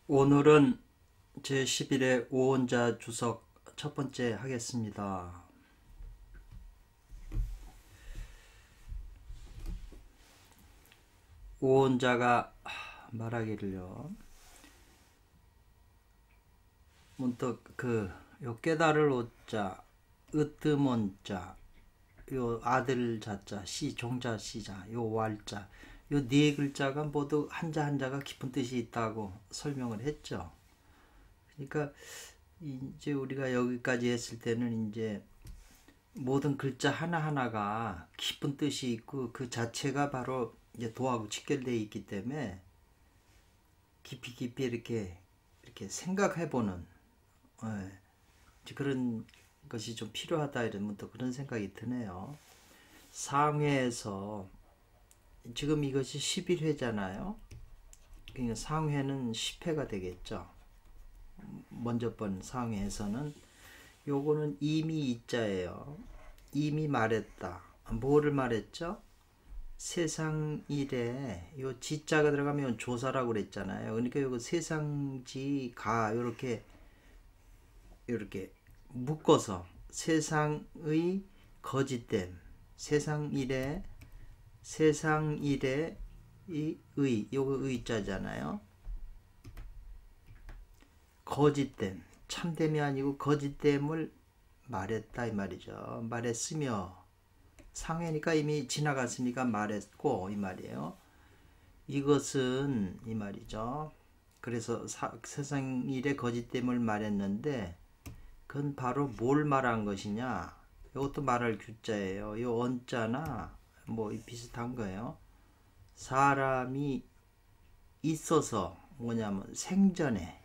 오늘은 제11회 오온자 주석 첫 번째 하겠습니다. 오온자가 말하기를요. 문득 요 깨달을 오자, 으뜸원자, 요 아들 자자, 시 종자 시자, 요 왈자, 요 네 글자가 모두 한자 한자가 깊은 뜻이 있다고 설명을 했죠. 그러니까 이제 우리가 여기까지 했을 때는 이제 모든 글자 하나하나가 깊은 뜻이 있고 그 자체가 바로 이제 도하고 직결되어 있기 때문에 깊이 이렇게 생각해보는 그런 것이 좀 필요하다 이러면 또 그런 생각이 드네요. 상회에서 지금 이것이 11회잖아요. 그러니까 상회는 10회가 되겠죠. 먼저 번 상회에서는 요거는 이미 이자예요. 이미 말했다. 뭐를 말했죠? 세상 일에 요 지자가 들어가면 조사라고 그랬잖아요. 그러니까 요거 세상지 가 요렇게 묶어서 세상의 거짓됨, 세상 일에 이 요거 의자잖아요. 거짓됨, 참됨이 아니고 거짓됨을 말했다 이 말이죠. 말했으며 상회니까 이미 지나갔으니까 말했고 이 말이에요. 이것은 이 말이죠. 그래서 세상 일의 거짓됨을 말했는데 그건 바로 뭘 말한 것이냐. 이것도 말할 규자예요. 이 언자나 뭐 비슷한 거예요. 사람이 있어서 뭐냐면 생전에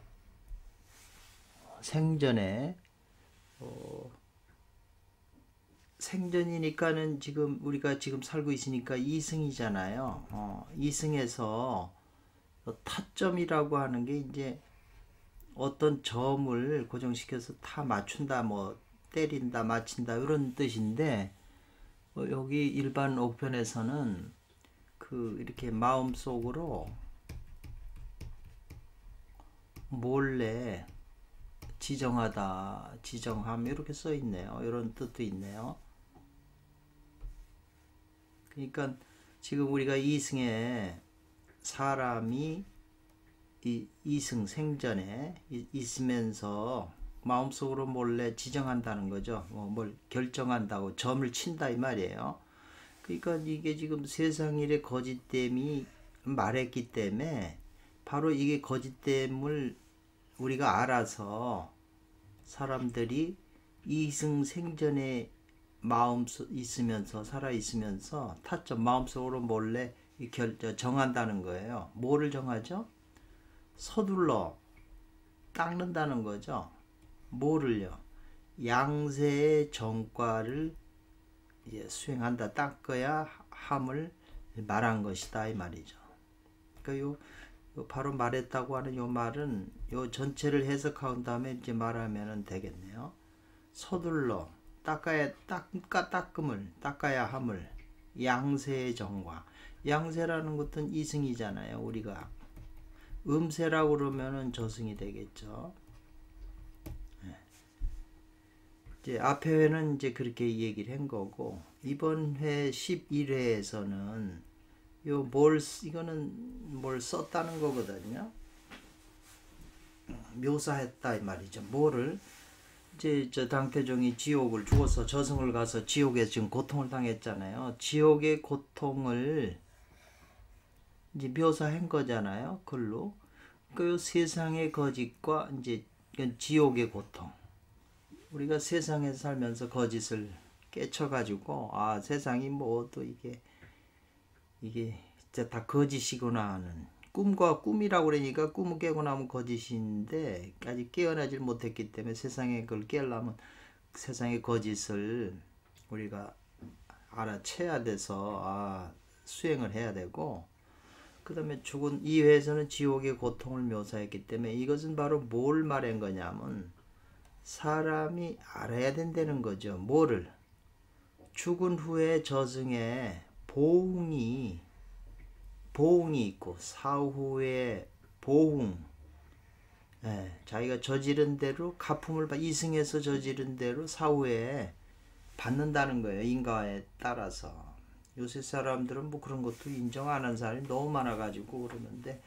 생전이니까는 지금 우리가 지금 살고 있으니까 이승이잖아요. 이승에서 타점이라고 하는 게 이제 어떤 점을 고정시켜서 타 맞춘다, 뭐 때린다, 맞춘다 이런 뜻인데 여기 일반 옥편에서는 이렇게 마음속으로 몰래 지정하다, 지정함 이렇게 써 있네요. 이런 뜻도 있네요. 그러니까 지금 우리가 이승에 사람이 이승 생전에 있으면서 마음속으로 몰래 지정한다는 거죠. 뭘 결정한다고 점을 친다 이 말이에요. 그러니까 이게 지금 세상 일의 거짓됨이 말했기 때문에 바로 이게 거짓됨을 우리가 알아서 사람들이 이승 생전에 마음 있으면서 살아 있으면서 타점 마음속으로 몰래 정한다는 거예요. 뭐를 정하죠? 서둘러 닦는다는 거죠. 뭐를요? 양세의 정과를 수행한다, 닦아야 함을 말한 것이다 이 말이죠. 그러니까 요 바로 말했다고 하는 요 말은 요 전체를 해석한 다음에 이제 말하면 되겠네요. 서둘러 닦아야 함을 양세의 정과. 양세라는 것은 이승이잖아요. 우리가 음세라고 그러면은 저승이 되겠죠. 이제 앞에 회는 이제 그렇게 얘기를 한 거고 이번 회 11회에서는 이거는 뭘 썼다는 거거든요. 묘사했다 이 말이죠. 뭐를 이제 저 당태종이 지옥을 죽어서 저승을 가서 지옥에 지금 고통을 당했잖아요. 지옥의 고통을 이제 묘사한 거잖아요. 글로. 그 세상의 거짓과 이제 지옥의 고통. 우리가 세상에 살면서 거짓을 깨쳐가지고 세상이 뭐 또 이게 진짜 다 거짓이구나 하는 꿈이라고 그러니까 꿈을 깨고 나면 거짓인데 아직 깨어나질 못했기 때문에 세상에 그걸 깨려면 세상의 거짓을 우리가 알아채야 돼서 수행을 해야 되고 그 다음에 죽은 이회에서는 지옥의 고통을 묘사했기 때문에 이것은 바로 뭘 말한 거냐면 사람이 알아야 된다는 거죠. 뭐를? 죽은 후에 저승에 보응이 있고 사후에 보응 자기가 저지른 대로 가품을 이승에서 저지른 대로 사후에 받는다는 거예요. 인과에 따라서. 요새 사람들은 뭐 그런 것도 인정 안 하는 사람이 너무 많아가지고 그러는데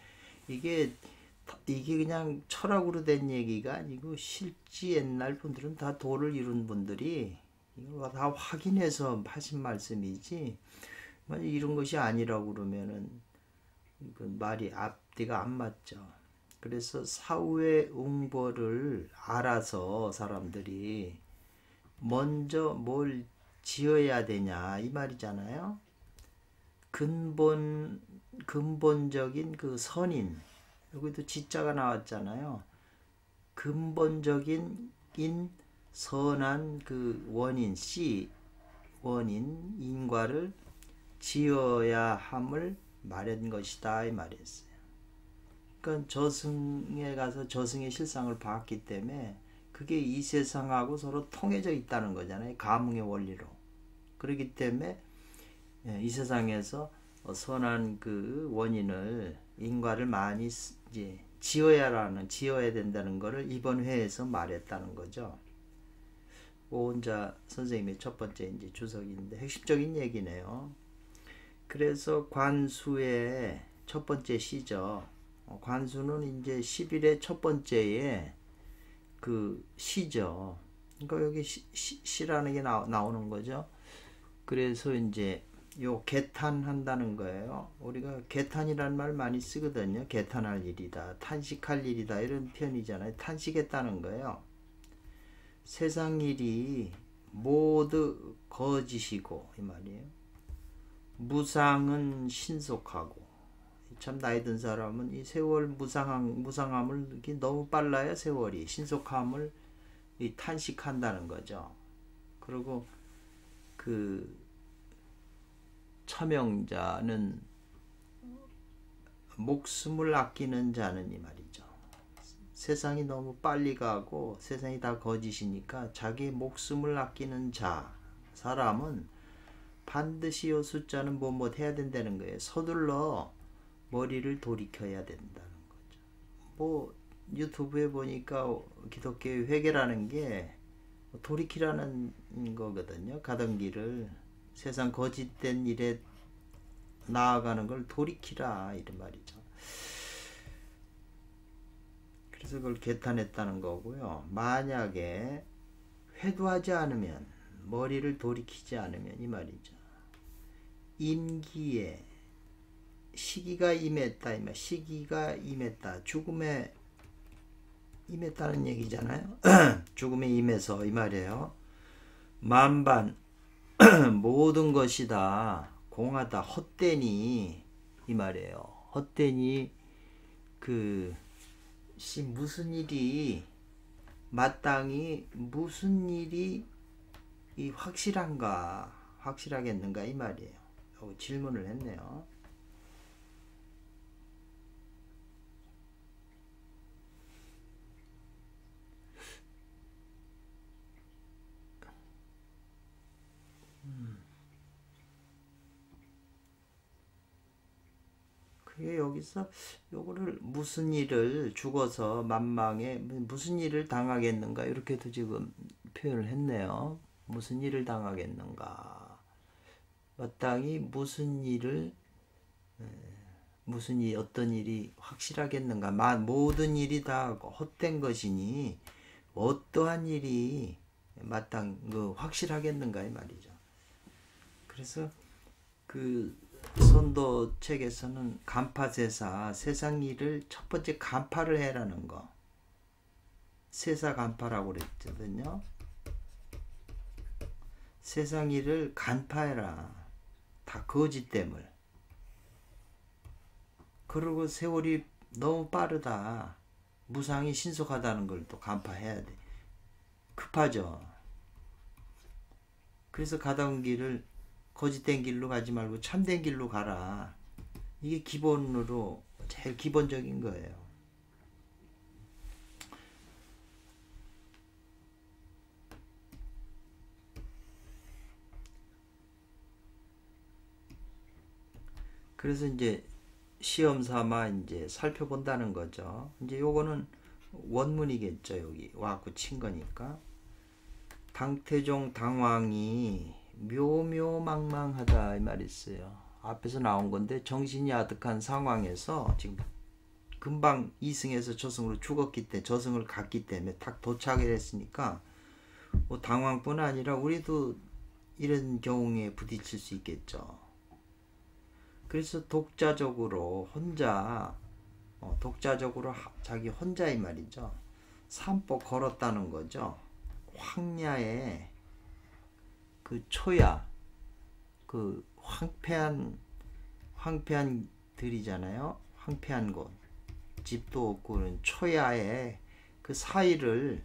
이게 그냥 철학으로 된 얘기가 아니고 실제 옛날 분들은 다 도를 이룬 분들이 이걸 다 확인해서 하신 말씀이지 만약 이런 것이 아니라고 그러면은 그 말이 앞뒤가 안 맞죠. 그래서 사후의 응보를 알아서 사람들이 먼저 뭘 지어야 되냐 이 말이잖아요. 근본적인 그 선인, 여기도 지자가 나왔잖아요. 근본적인 선한 그 원인 원인 인과를 지어야 함을 말한 것이다 이 말이었어요. 그러니까 저승에 가서 저승의 실상을 봤기 때문에 그게 이 세상하고 서로 통해져 있다는 거잖아요. 감흥의 원리로. 그렇기 때문에 이 세상에서 선한 그 원인을 인과를 많이 이제 지어야 된다는 것을 이번 회에서 말했다는 거죠. 오은자 선생님의 첫 번째 이제 주석인데 핵심적인 얘기네요. 그래서 관수의 첫 번째 시죠. 관수는 이제 10일의 첫 번째에 그 시죠. 그러니까 여기 시라는 게 나오는 거죠. 그래서 이제 요 개탄한다는 거예요. 우리가 개탄이라는 말 많이 쓰거든요. 개탄할 일이다, 탄식할 일이다 이런 표현이잖아요. 탄식했다는 거예요. 세상 일이 모두 거짓이고 이 말이에요. 무상은 신속하고 참 나이 든 사람은 이 세월 무상함을 너무 빨라요. 세월이 신속함을 탄식한다는 거죠. 그리고 그 처명자는 목숨을 아끼는 자는 이 말이죠. 세상이 너무 빨리 가고 세상이 다 거짓이니까 자기 목숨을 아끼는 사람은 반드시 요 숫자는 뭐뭐 해야 된다는 거예요. 서둘러 머리를 돌이켜야 된다는 거죠. 뭐 유튜브에 보니까 기독교의 회개라는 게 돌이키라는 거거든요. 가던 길을 세상 거짓된 일에 나아가는 걸 돌이키라 이런 말이죠. 그래서 그걸 개탄했다는 거고요. 만약에 회도하지 않으면 머리를 돌이키지 않으면 이 말이죠. 임기에 시기가 임했다 이 말. 시기가 임했다. 죽음에 임했다는 얘기잖아요. 죽음에 임해서 이 말이에요. 만반 모든 것이 다 공하다 헛되니 이 말이에요. 헛되니 무슨 일이 마땅히 무슨 일이 확실하겠는가 이 말이에요. 질문을 했네요. 그게 여기서 요거를 무슨 일을 죽어서 만망에 무슨 일을 당하겠는가 이렇게도 지금 표현을 했네요. 무슨 일을 당하겠는가. 마땅히 어떤 일이 확실하겠는가. 모든 일이 다 헛된 것이니 어떠한 일이 확실하겠는가 이 말이죠. 그래서 그 선도 책에서는 간파세사 세상 일을 첫 번째 간파를 해라는 거. 세사 간파라고 그랬거든요. 세상 일을 간파해라. 다 거짓됨을. 그리고 세월이 너무 빠르다. 무상이 신속하다는 걸 또 간파해야 돼. 급하죠. 그래서 가던 길을 거짓된 길로 가지 말고 참된 길로 가라. 이게 기본으로 제일 기본적인 거예요. 그래서 이제 시험 삼아 이제 살펴본다는 거죠. 이제 요거는 원문이겠죠. 여기 와갖고 친 거니까. 당태종 당왕이 묘묘망망하다 이 말이 있어요. 앞에서 나온 건데 정신이 아득한 상황에서 지금 금방 이승에서 저승으로 죽었기 때문에 저승을 갔기 때문에 딱 도착을 했으니까 뭐 당왕뿐 아니라 우리도 이런 경우에 부딪힐 수 있겠죠. 그래서 독자적으로 혼자 독자적으로 자기 혼자 이 말이죠. 산보 걸었다는 거죠. 황야에 그 초야 그 황폐한 들이잖아요. 황폐한 곳 집도 없고 그런 초야에 그 사이를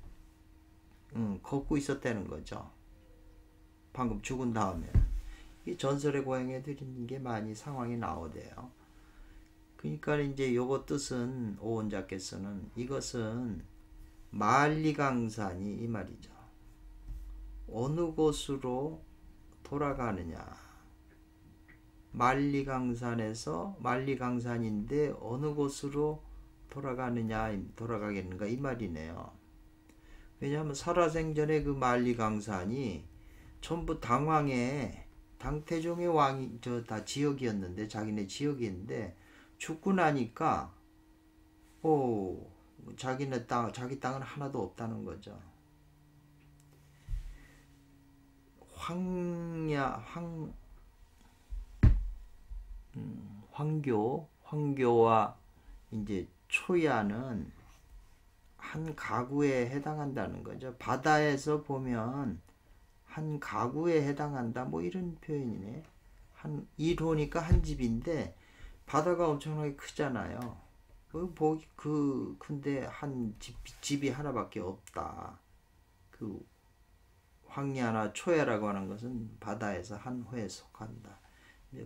걷고 있었다는 거죠. 방금 죽은 다음에 이 전설의 고향에 드리는 게 많이 상황이 나오대요. 그러니까 이제 요거 뜻은 오원자께서는 이것은 만리강산이 이 말이죠. 어느 곳으로 돌아가느냐. 만리강산에서 만리강산인데 어느 곳으로 돌아가겠는가 이 말이네요. 왜냐하면 살아생전에 그 만리강산이 전부 당태종의 왕이 다 지역이었는데 자기네 지역이었는데 죽고 나니까 자기 땅은 하나도 없다는 거죠. 황교와 이제 초야는 한 가구에 해당한다는 거죠. 바다에서 보면 한 가구에 해당한다 뭐 이런 표현이네. 한 1호니까 한 집인데 바다가 엄청나게 크잖아요. 근데 한 집이 하나밖에 없다. 그 황야나 초야라고 하는 것은 바다에서 한 호에 속한다. 이제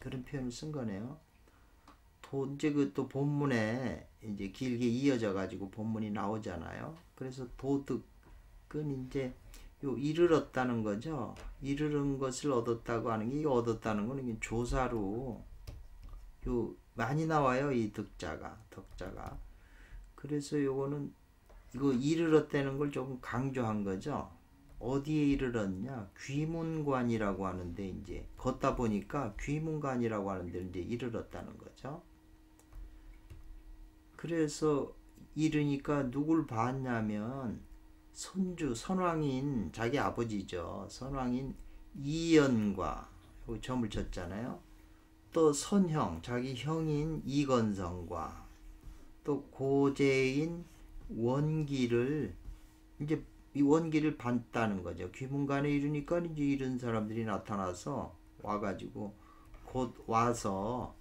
그런 표현을 쓴 거네요. 이제 또 본문에 이제 길게 이어져 가지고 본문이 나오잖아요. 그래서 도득은 이제 이르렀다는 거죠. 이르른 것을 얻었다고 하는 게 얻었다는 거는 조사로 많이 나와요. 이 덕자가. 그래서 이거 이르렀다는 걸 조금 강조한 거죠. 어디에 이르렀냐? 귀문관이라고 하는데 이제 걷다 보니까 귀문관이라고 하는데 이제 이르렀다는 거죠. 그래서 이르니까 누굴 봤냐면 선왕인 자기 아버지죠. 선왕인 이연과 점을 쳤잖아요. 또 선형 자기 형인 이건성과 또 고제인 원기를 이제 이 원기를 봤다는 거죠. 귀문관에 이르니까 이제 이런 사람들이 나타나서 와가지고 곧 와서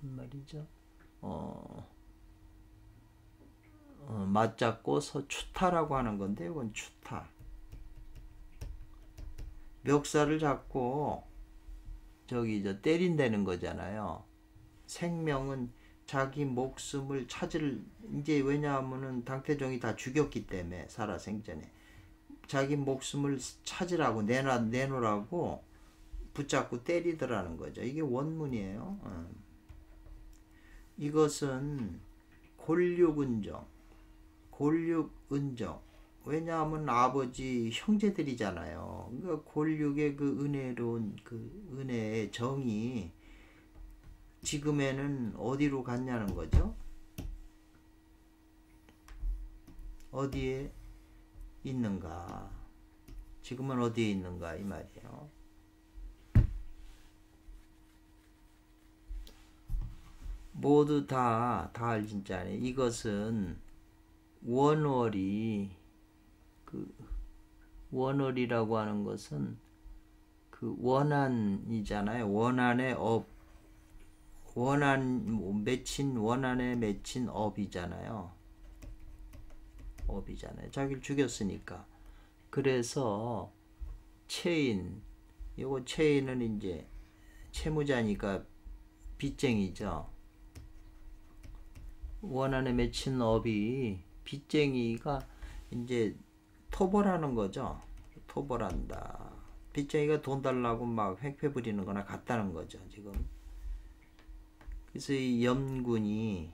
말이죠. 맞잡고 추타라고 하는 건데 이건 추타. 멱살을 잡고 때린다는 거잖아요. 생명은 자기 목숨을 이제 왜냐하면은 당태종이 다 죽였기 때문에 살아생전에 자기 목숨을 찾으라고 내놓으라고 붙잡고 때리더라는 거죠. 이게 원문이에요. 이것은 골육은정. 왜냐하면 아버지 형제들이잖아요. 그러니까 골육의 그 은혜로운 그 은혜의 정이 지금에는 어디로 갔냐는 거죠. 어디에 있는가? 지금은 어디에 있는가 이 말이에요. 모두 다 진짜네. 이것은 원월이라고 하는 것은 그 원한이잖아요. 원한에 맺힌 업이잖아요. 자기를 죽였으니까. 그래서 체인은 이제 채무자니까 빚쟁이죠. 원한에 맺힌 업이 빚쟁이가 이제 토벌하는 거죠. 토벌한다. 빚쟁이가 돈 달라고 막 횡패 부리는 거나 같다는 거죠, 지금. 그래서 이 염군이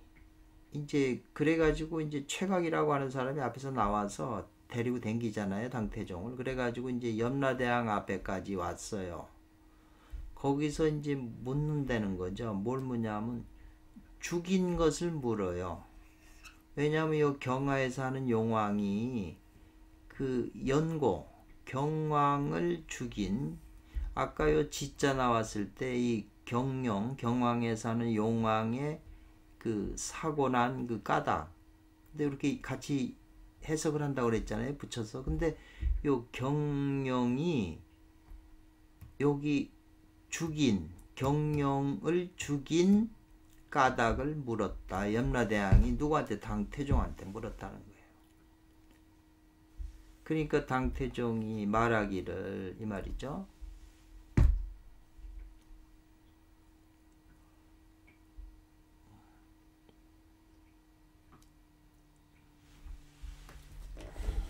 이제 그래가지고 이제 최각이라고 하는 사람이 앞에서 나와서 데리고 댕기잖아요, 당태종을. 그래가지고 이제 염라대왕 앞에까지 왔어요. 거기서 이제 묻는다는 거죠. 뭘 묻냐면 죽인 것을 물어요. 왜냐하면 이 경하에서 하는 용왕이 그 연고 경왕을 죽인, 아까 요 지자 나왔을 때 이 경왕에 사는 용왕의 그 사고 난 그 까닭, 근데 이렇게 같이 해석을 한다고 그랬잖아요, 붙여서. 근데 요 경영이 여기 죽인, 경영을 죽인 까닭을 물었다. 염라대왕이 누구한테? 당태종한테 물었다는 거예요. 그러니까 당태종이 말하기를, 이 말이죠.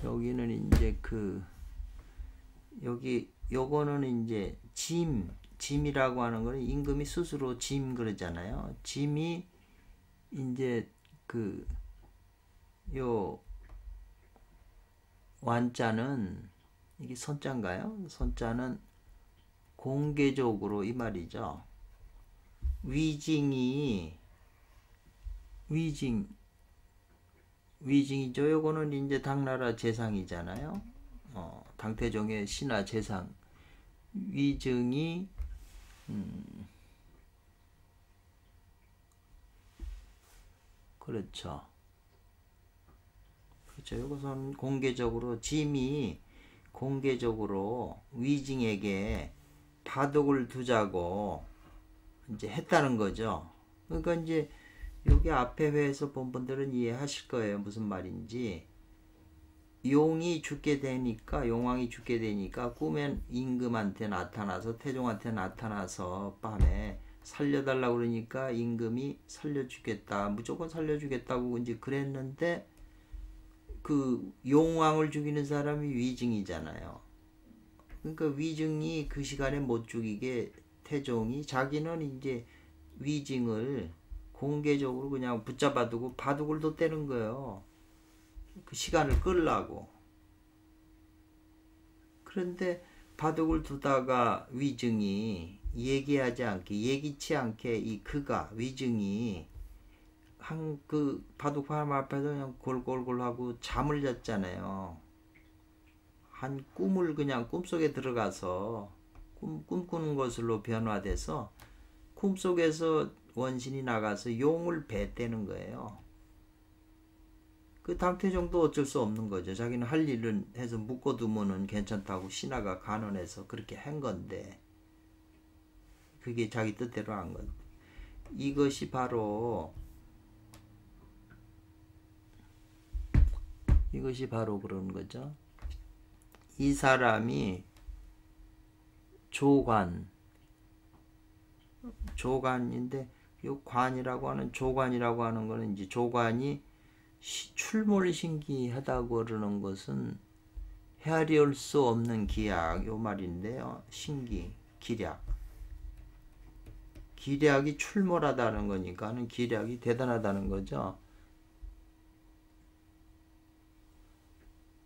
여기는 이제 여기 요거는 이제 짐이라고 하는 거는 임금이 스스로 짐 그러잖아요. 짐이 이제 요 완자는 이게 선자인가요? 선자는 공개적으로, 이 말이죠. 위징이죠. 요거는 이제 당나라 재상이잖아요. 당태종의 신하 재상 위증이 그렇죠. 이것은 공개적으로, 짐이 공개적으로 위징에게 바둑을 두자고 이제 했다는 거죠. 그러니까 이제 여기 앞에 회에서 본 분들은 이해하실 거예요, 무슨 말인지. 용왕이 죽게 되니까 꿈에 임금한테 나타나서, 태종한테 나타나서 밤에 살려달라고 그러니까 임금이 살려주겠다, 무조건 살려주겠다고 이제 그랬는데, 그 용왕을 죽이는 사람이 위증이잖아요. 그러니까 위증이 그 시간에 못 죽이게 태종이 자기는 이제 위증을 공개적으로 그냥 붙잡아두고 바둑을 뒀다는 거예요. 그 시간을 끌라고. 그런데 바둑을 두다가 위증이 예기치 않게 위증이 그 바둑 화면 앞에서 그냥 골골골 하고 잠을 잤잖아요. 한 꿈을 그냥 꿈속에 들어가서 꿈꾸는 것으로 변화돼서 꿈속에서 원신이 나가서 용을 뱉대는 거예요. 그 당태종도 어쩔 수 없는 거죠. 자기는 할 일은 해서 묶어두면은 괜찮다고 신하가 간언해서 그렇게 한 건데, 그게 자기 뜻대로 한 건데, 이것이 바로 그런 거죠. 이 사람이 조관인데, 이 조관이라고 하는 거는 이제 조관이 출몰신기하다고 그러는 것은 헤아릴 수 없는 기약, 요 말인데요. 기략이 출몰하다는 거니까는 기략이 대단하다는 거죠.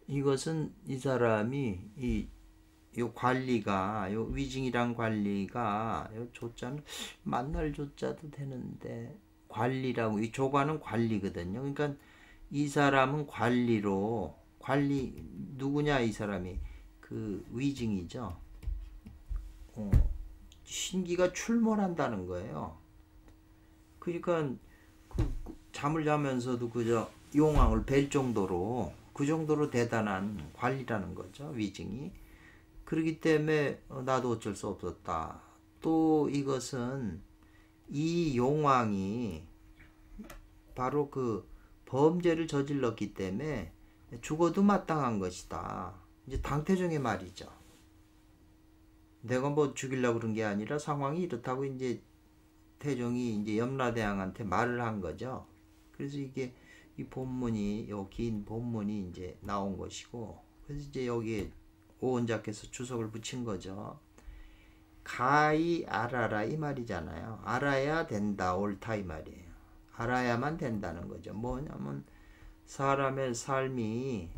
이것은 이 사람이 요 관리가, 요 위징이란 관리가, 요 조자는 만날 조자도 되는데, 관리라고, 이 조관은 관리거든요. 그러니까 이 사람은 누구냐, 이 사람이 그 위징이죠. 신기가 출몰한다는 거예요. 그러니까 잠을 자면서도 그저 용왕을 뵐 정도로, 그 정도로 대단한 관리라는 거죠, 위징이. 그렇기 때문에 나도 어쩔 수 없었다. 또 이것은 이 용왕이 바로 그 범죄를 저질렀기 때문에 죽어도 마땅한 것이다. 이제 당태종의 말이죠. 내가 뭐 죽이려고 그런 게 아니라 상황이 이렇다고 이제 태종이 이제 염라대왕한테 말을 한 거죠. 그래서 이게 이 본문이, 요 긴 본문이 이제 나온 것이고, 그래서 이제 여기에 오원자께서 주석을 붙인 거죠. 가히 알아라, 이 말이잖아요. 알아야 된다, 옳다, 이 말이에요. 알아야만 된다는 거죠. 뭐냐면 사람의 삶이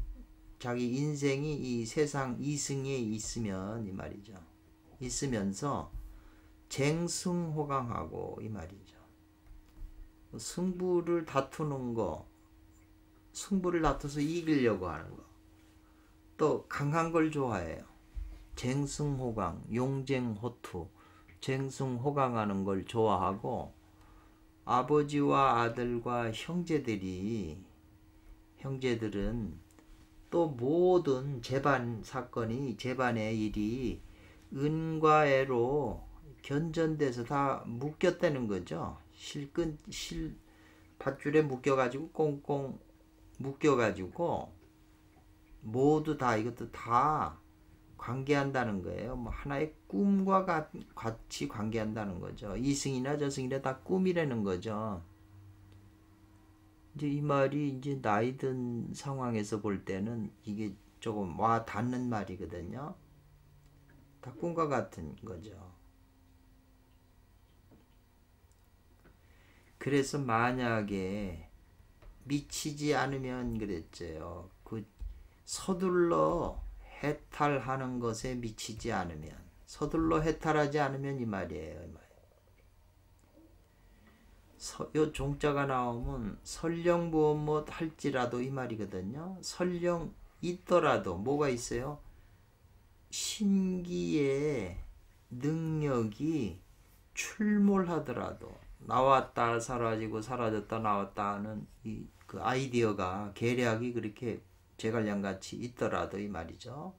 자기 인생이 이 세상 이승에 있으면 이 말이죠. 있으면서 쟁승호강하고 이 말이죠. 승부를 다투는 거, 승부를 다투서 이기려고 하는 거, 또 강한 걸 좋아해요. 쟁승호강, 용쟁호투, 쟁승호강하는 걸 좋아하고 아버지와 아들과 형제들은 또 모든 재반의 일이 은과 애로 견전돼서 다 묶였다는 거죠. 밧줄에 묶여가지고 꽁꽁 묶여가지고 모두 다 이것도 다 관계한다는 거예요. 뭐 하나의 꿈과 같이 관계한다는 거죠. 이승이나 저승이나 다 꿈이라는 거죠. 이제 이 말이 이제 나이 든 상황에서 볼 때는 이게 조금 와 닿는 말이거든요. 다 꿈과 같은 거죠. 그래서 만약에 미치지 않으면 그랬죠. 그 서둘러 해탈하는 것에 미치지 않으면, 서둘러 해탈하지 않으면 이 말이에요. 요 종자가 나오면 설령 무엇 할지라도 이 말이거든요. 설령 있더라도 뭐가 있어요? 신기의 능력이 출몰하더라도 나왔다 사라지고 사라졌다 나왔다 하는 그 아이디어가 계략이 그렇게 제갈량같이 있더라도 이 말이죠.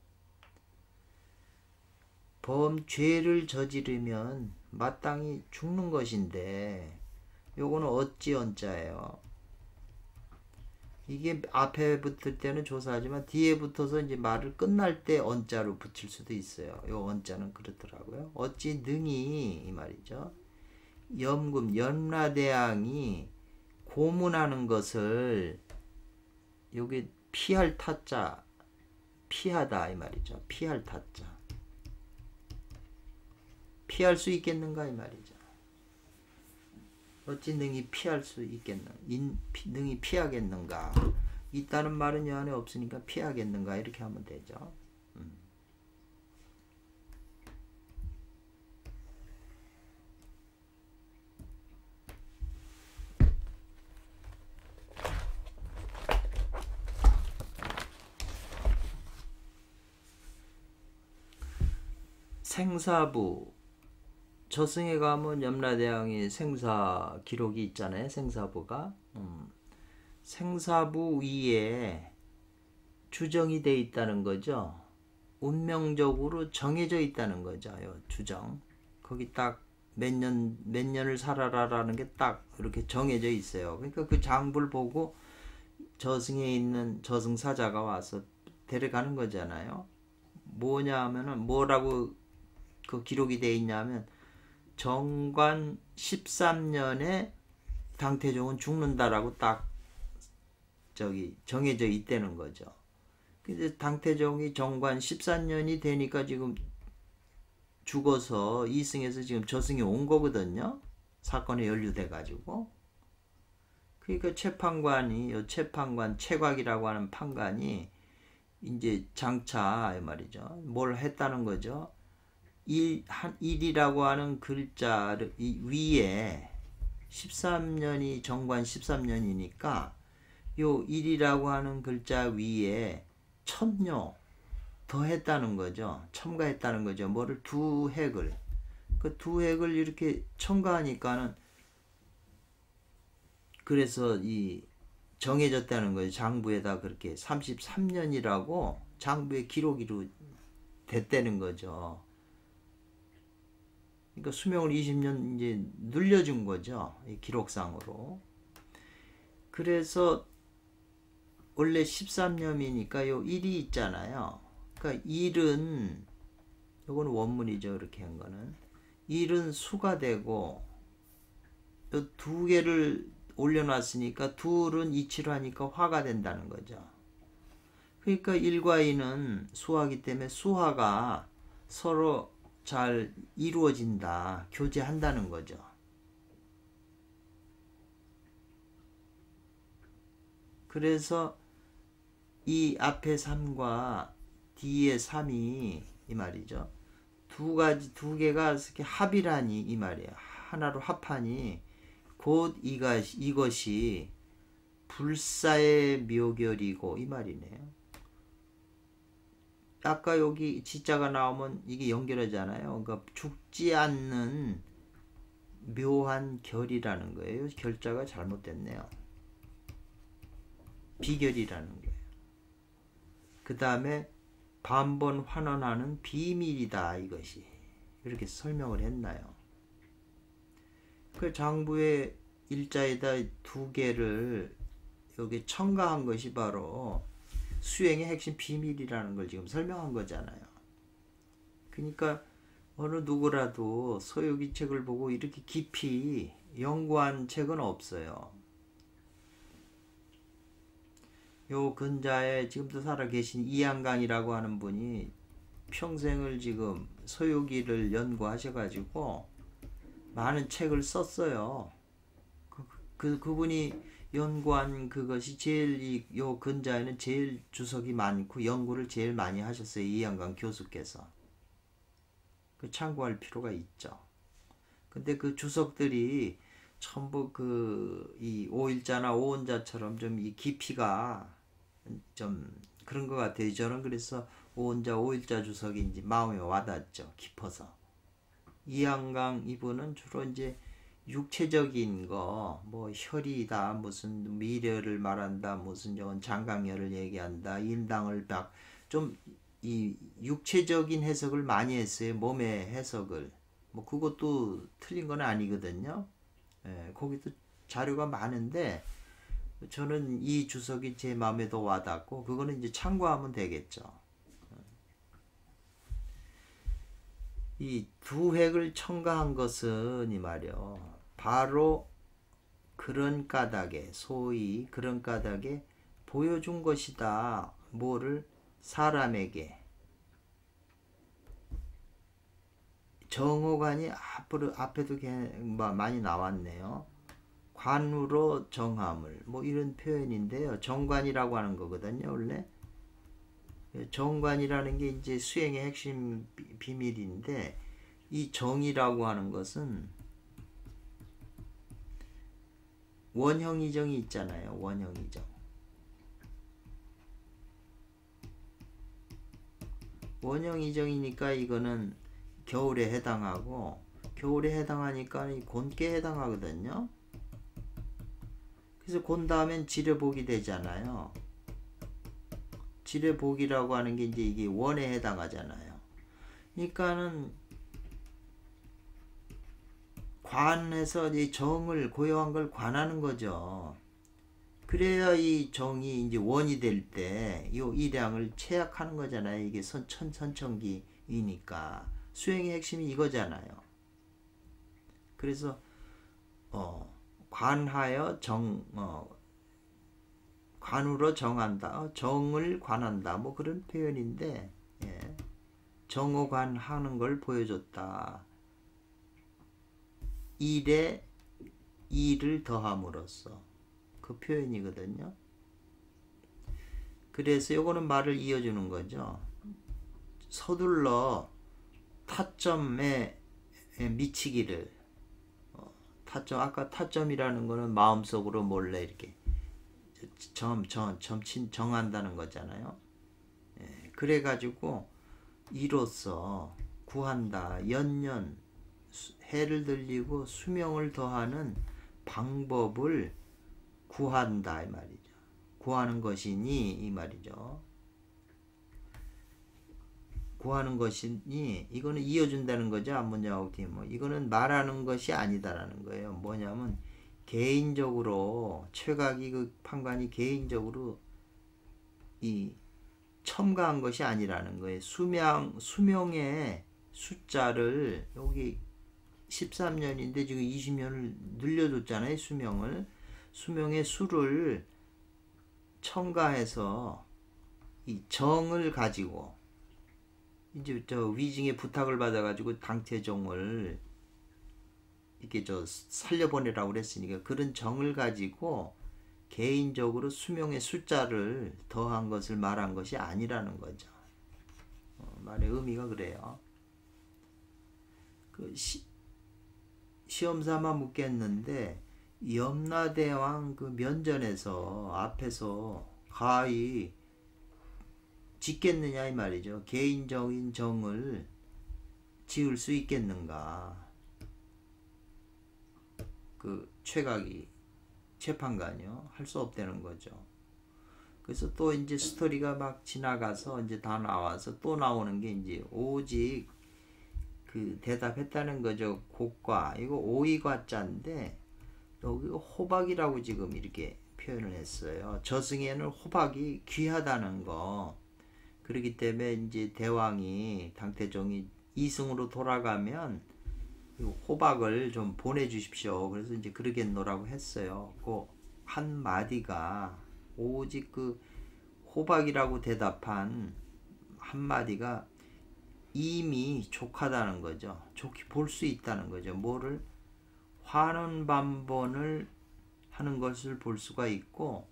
범죄를 저지르면 마땅히 죽는 것인데 요거는 어찌 언자예요. 이게 앞에 붙을 때는 조사하지만 뒤에 붙어서 이제 말을 끝날 때 언자로 붙일 수도 있어요. 요 언자는 그렇더라고요. 어찌 능히 이 말이죠. 염라대왕이 고문하는 것을 여기 피할 타자 피하다 이 말이죠. 피할 타자 피할 수 있겠는가 이 말이죠. 어찌 능히 피할 수 있겠는가 능히 피하겠는가 있다는 말은 요 안에 없으니까 피하겠는가 이렇게 하면 되죠. 생사부 저승에 가면 염라대왕이 생사 기록이 있잖아요. 생사부가 생사부 위에 주정이 돼 있다는 거죠. 운명적으로 정해져 있다는 거죠. 주정 거기 딱 몇 년을 살아라라는 게 딱 이렇게 정해져 있어요. 그러니까 그 장부를 보고 저승에 있는 저승사자가 와서 데려가는 거잖아요. 뭐냐 하면은 뭐라고 그 기록이 돼 있냐면 정관 13년에 당태종은 죽는다라고 딱 정해져 있다는 거죠. 근데 당태종이 정관 14년이 되니까 지금 죽어서 이승에서 지금 저승에 온 거거든요. 사건에 연루돼 가지고. 그러니까 재판관 채곽이라고 하는 판관이 이제 장차 말이죠. 뭘 했다는 거죠. 일이라고 하는 글자를 위에 13년이 정관 13년이니까 요 일이라고 하는 글자 위에 천녀 더 했다는 거죠. 첨가했다는 거죠. 뭐를 두 획을 그 두 획을 이렇게 첨가하니까는 그래서 이 정해졌다는 거예요. 장부에다 그렇게 33년이라고 장부에 기록으로 됐다는 거죠. 그러니까 수명을 20년 이제 늘려준 거죠. 이 기록상으로. 그래서 원래 13년이니까 요 1이 있잖아요. 그러니까 1은 요건 원문이죠. 이렇게 한 거는 1은 수가 되고 요 두 개를 올려놨으니까 둘은 이치로 하니까 화가 된다는 거죠. 그러니까 1과 2는 수화기 때문에 수화가 서로 잘 이루어진다, 교제한다는 거죠. 그래서 이 앞에 3과 뒤에 3이 이 말이죠. 두 개가 이렇게 합이라니 이 말이에요. 하나로 합하니 곧 이것이 불사의 묘결이고 이 말이네요. 아까 여기 지자가 나오면 이게 연결하잖아요. 그러니까 죽지 않는 묘한 결이라는 거예요. 결자가 잘못됐네요. 비결이라는 거예요. 그 다음에 반번 환원하는 비밀이다 이것이. 이렇게 설명을 했나요. 그 장부의 일자에다 두 개를 여기 첨가한 것이 바로 수행의 핵심 비밀이라는 걸 지금 설명한 거잖아요. 그러니까 어느 누구라도 서유기 책을 보고 이렇게 깊이 연구한 책은 없어요. 요 근자에 지금도 살아 계신 이한강이라고 하는 분이 평생을 지금 서유기를 연구하셔가지고 많은 책을 썼어요. 그분이 연구한 그것이 제일 요 근자에는 제일 주석이 많고 연구를 제일 많이 하셨어요. 이한강 교수께서. 그 참고할 필요가 있죠. 근데 그 주석들이 전부 이 오일자나 오원자처럼 좀 이 깊이가 좀 그런 것 같아요. 저는 그래서 오원자 오일자 주석이 이제 마음에 와닿죠. 깊어서. 이한강 이분은 주로 이제 육체적인 거, 뭐 혈이다, 무슨 미래를 말한다, 무슨 저건 장강혈을 얘기한다, 인당을 좀 이 육체적인 해석을 많이 했어요. 몸의 해석을. 뭐 그것도 틀린 건 아니거든요. 예, 거기도 자료가 많은데 저는 이 주석이 제 마음에 더 와닿고 그거는 이제 참고하면 되겠죠. 이 두 획을 첨가한 것은 이 말이요. 바로 그런 까닭에 소위 그런 까닭에 보여준 것이다. 뭐를 사람에게 정호관이 앞에도 많이 나왔네요. 관으로 정함을 뭐 이런 표현인데요. 정관이라고 하는 거거든요. 원래 정관이라는 게 이제 수행의 핵심 비밀인데 이 정이라고 하는 것은 원형이정이 있잖아요. 원형이정. 원형이정이니까 이거는 겨울에 해당하고 겨울에 해당하니까 이 곤께 해당하거든요. 그래서 곤 다음엔 지뢰복이 되잖아요. 지뢰복이라고 하는 게 이제 이게 원에 해당하잖아요. 그러니까는 관에서 이 정을 고요한 걸 관하는 거죠. 그래야 이 정이 이제 원이 될 때 이 일양을 체약하는 거잖아요. 이게 선천기이니까 수행의 핵심이 이거잖아요. 그래서 관하여 관으로 정한다, 정을 관한다, 뭐 그런 표현인데 예. 정오관하는 걸 보여줬다. 일에 일을 더함으로써 그 표현이거든요. 그래서 요거는 말을 이어주는 거죠. 서둘러 타점에 미치기를 타점 아까 타점이라는 거는 마음속으로 몰래 이렇게 정한다는 거잖아요. 예, 그래가지고 이로써 구한다 연년 해를 들리고 수명을 더하는 방법을 구한다 이 말이죠. 구하는 것이니 이 말이죠. 구하는 것이니 이거는 이어준다는 거죠. 앞문장하고 뒷문. 이거는 말하는 것이 아니다라는 거예요. 뭐냐면 개인적으로 최각이 그 판관이 개인적으로 이 첨가한 것이 아니라는 거예요. 수명의 숫자를 여기 13년인데 지금 20년을 늘려줬잖아요. 수명의 수를 첨가해서 이 정을 가지고 이제 저 위징의 부탁을 받아가지고 당태종을 이렇게 살려보내라고 그랬으니까 그런 정을 가지고 개인적으로 수명의 숫자를 더한 것을 말한 것이 아니라는 거죠. 말의 의미가 그래요. 그 시험 삼아 묻겠는데 염라대왕 그 면전에서 앞에서 가히 짓겠느냐 이 말이죠. 개인적인 정을 지을 수 있겠는가. 그 최각이 재판관이요 할 수 없다는 거죠. 그래서 또 이제 스토리가 막 지나가서 이제 다 나와서 또 나오는 게 이제 오직 그 대답했다는 거죠. 곡과 이거 오이과자인데 여기 호박이라고 지금 이렇게 표현을 했어요. 저승에는 호박이 귀하다는 거. 그렇기 때문에 이제 대왕이 당태종이 이승으로 돌아가면 호박을 좀 보내주십시오. 그래서 이제 그러겠노라고 했어요. 그 한마디가 오직 그 호박이라고 대답한 한마디가 이미 족하다는 거죠. 좋게 볼 수 있다는 거죠. 뭐를 환원반본을 하는 것을 볼 수가 있고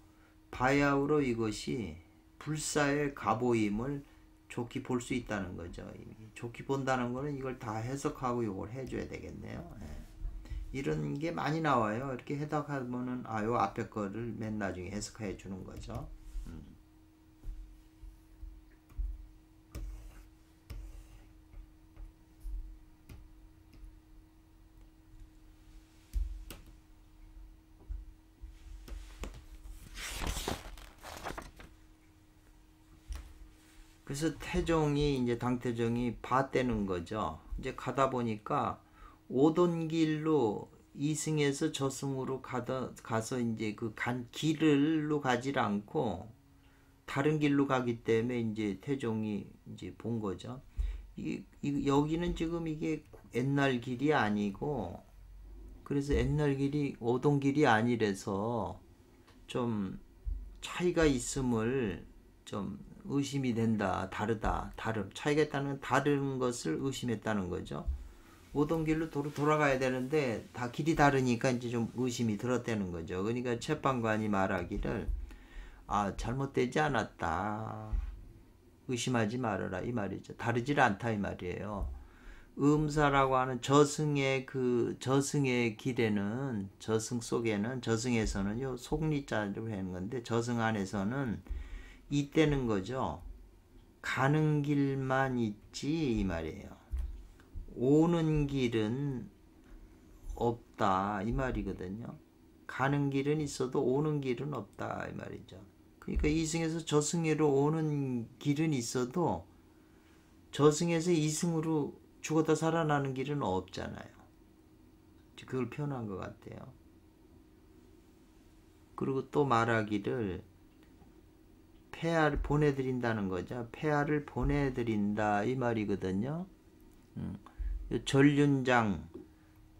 바야흐로 이것이 불사의 가보임을 좋게 볼 수 있다는 거죠. 좋게 본다는 거는 이걸 다 해석하고 이걸 해줘야 되겠네요. 이런 게 많이 나와요. 이렇게 해석하면은 요 앞에 거를 맨 나중에 해석해 주는 거죠. 그래서 태종이 이제 당태종이 봤다는 거죠. 이제 가다 보니까 오던 길로 이승에서 저승으로 가서 이제 그 길로 가지 않고 다른 길로 가기 때문에 이제 태종이 이제 본 거죠. 여기는 지금 이게 옛날 길이 아니고 그래서 옛날 길이 오던 길이 아니라서 좀 차이가 있음을 좀 의심이 된다. 다름. 차이가 있다는 다른 것을 의심했다는 거죠. 오던 길로 돌아가야 되는데 다 길이 다르니까 이제 좀 의심이 들었다는 거죠. 그러니까 재판관이 말하기를 잘못되지 않았다. 의심하지 말아라 이 말이죠. 다르질 않다 이 말이에요. 음사라고 하는 저승의 길에는 저승 속에는 저승에서는 요 속리자로 하는 건데 저승 안에서는 이때는 거죠. 가는 길만 있지 이 말이에요. 오는 길은 없다 이 말이거든요. 가는 길은 있어도 오는 길은 없다 이 말이죠. 그러니까 이승에서 저승으로 오는 길은 있어도 저승에서 이승으로 죽었다 살아나는 길은 없잖아요. 그걸 표현한 것 같아요. 그리고 또 말하기를 폐하를 보내드린다는 거죠. 폐하를 보내드린다 이 말이거든요.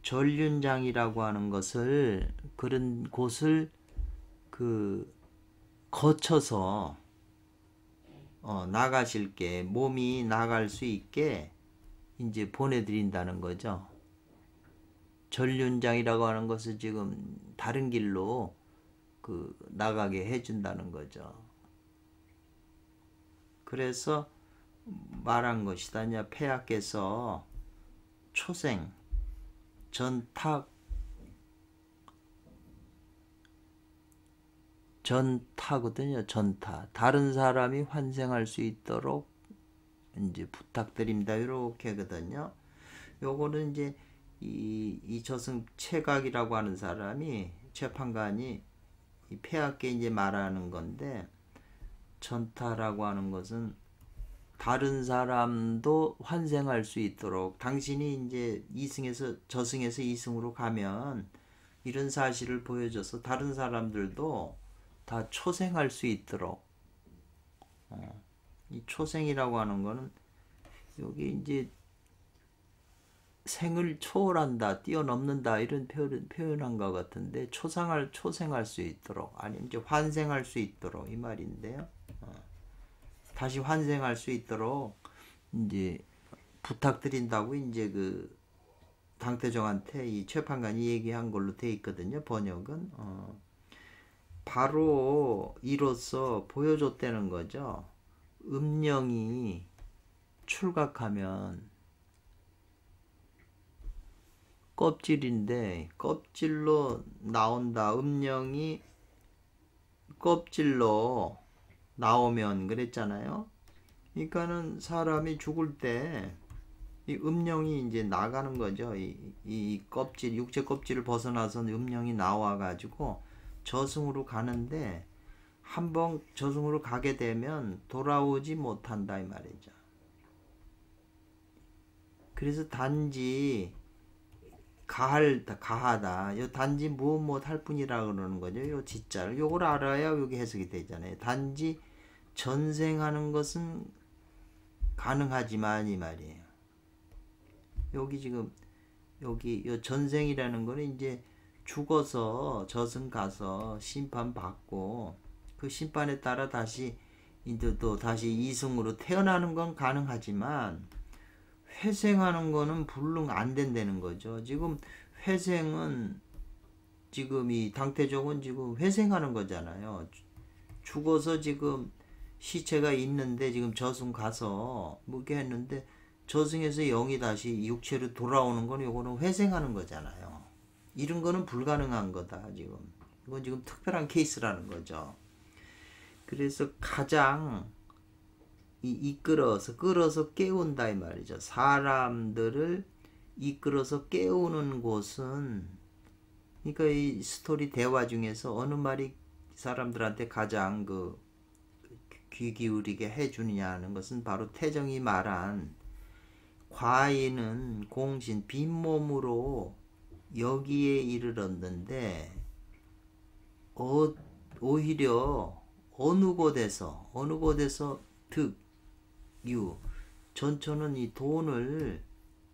전륜장이라고 하는 것을 그런 곳을 거쳐서 나가실 게 몸이 나갈 수 있게 이제 보내드린다는 거죠. 전륜장이라고 하는 것을 지금 다른 길로 나가게 해준다는 거죠. 그래서 말한 것이다. 폐하께서 초생, 전타거든요. 전타. 다른 사람이 환생할 수 있도록 이제 부탁드립니다. 이렇게 하거든요. 요거는 이제 이 저승 최각이라고 하는 사람이 재판관이 이 폐하께 이제 말하는 건데 전타라고 하는 것은 다른 사람도 환생할 수 있도록 당신이 이제 저승에서 이승으로 가면 이런 사실을 보여줘서 다른 사람들도 다 초생할 수 있도록 이 초생이라고 하는 거는 여기 이제 생을 초월한다, 뛰어넘는다 이런 표현한 것 같은데 초생할 수 있도록 아니면 이제 환생할 수 있도록 이 말인데요. 다시 환생할 수 있도록 이제 부탁드린다고 이제 당태종한테 이 최판관이 얘기한 걸로 돼 있거든요. 번역은 바로 이로써 보여줬다는 거죠. 음령이 출각하면 껍질인데 껍질로 나온다. 음령이 껍질로 나오면 그랬잖아요. 그러니까는 사람이 죽을 때 이 음령이 이제 나가는 거죠. 이 껍질, 육체 껍질을 벗어나서 음령이 나와가지고 저승으로 가는데 한번 저승으로 가게 되면 돌아오지 못한다 이 말이죠. 그래서 단지 가하다. 요 단지 무엇 할 뿐이라 그러는 거죠. 요 지자를 요걸 알아야 여기 해석이 되잖아요. 단지 전생하는 것은 가능하지만 이 말이에요. 여기 지금 여기 요 전생이라는 거는 이제 죽어서 저승 가서 심판 받고 그 심판에 따라 다시 이제 또 다시 이승으로 태어나는 건 가능하지만 회생하는 거는 불능 안 된다는 거죠. 지금 회생은 지금 이 당태종은 지금 회생하는 거잖아요. 죽어서 지금 시체가 있는데 지금 저승 가서 뭐게 했는데 저승에서 영이 다시 육체로 돌아오는 건 이거는 회생하는 거잖아요. 이런 거는 불가능한 거다 지금. 이건 지금 특별한 케이스라는 거죠. 그래서 가장 끌어서 깨운다 이 말이죠. 사람들을 이끌어서 깨우는 곳은 그러니까 이 스토리 대화 중에서 어느 말이 사람들한테 가장 귀 기울이게 해주느냐는 것은 바로 태정이 말한 과인은 공신 빈몸으로 여기에 이르렀는데 오히려 어느 곳에서 전처는 이 돈을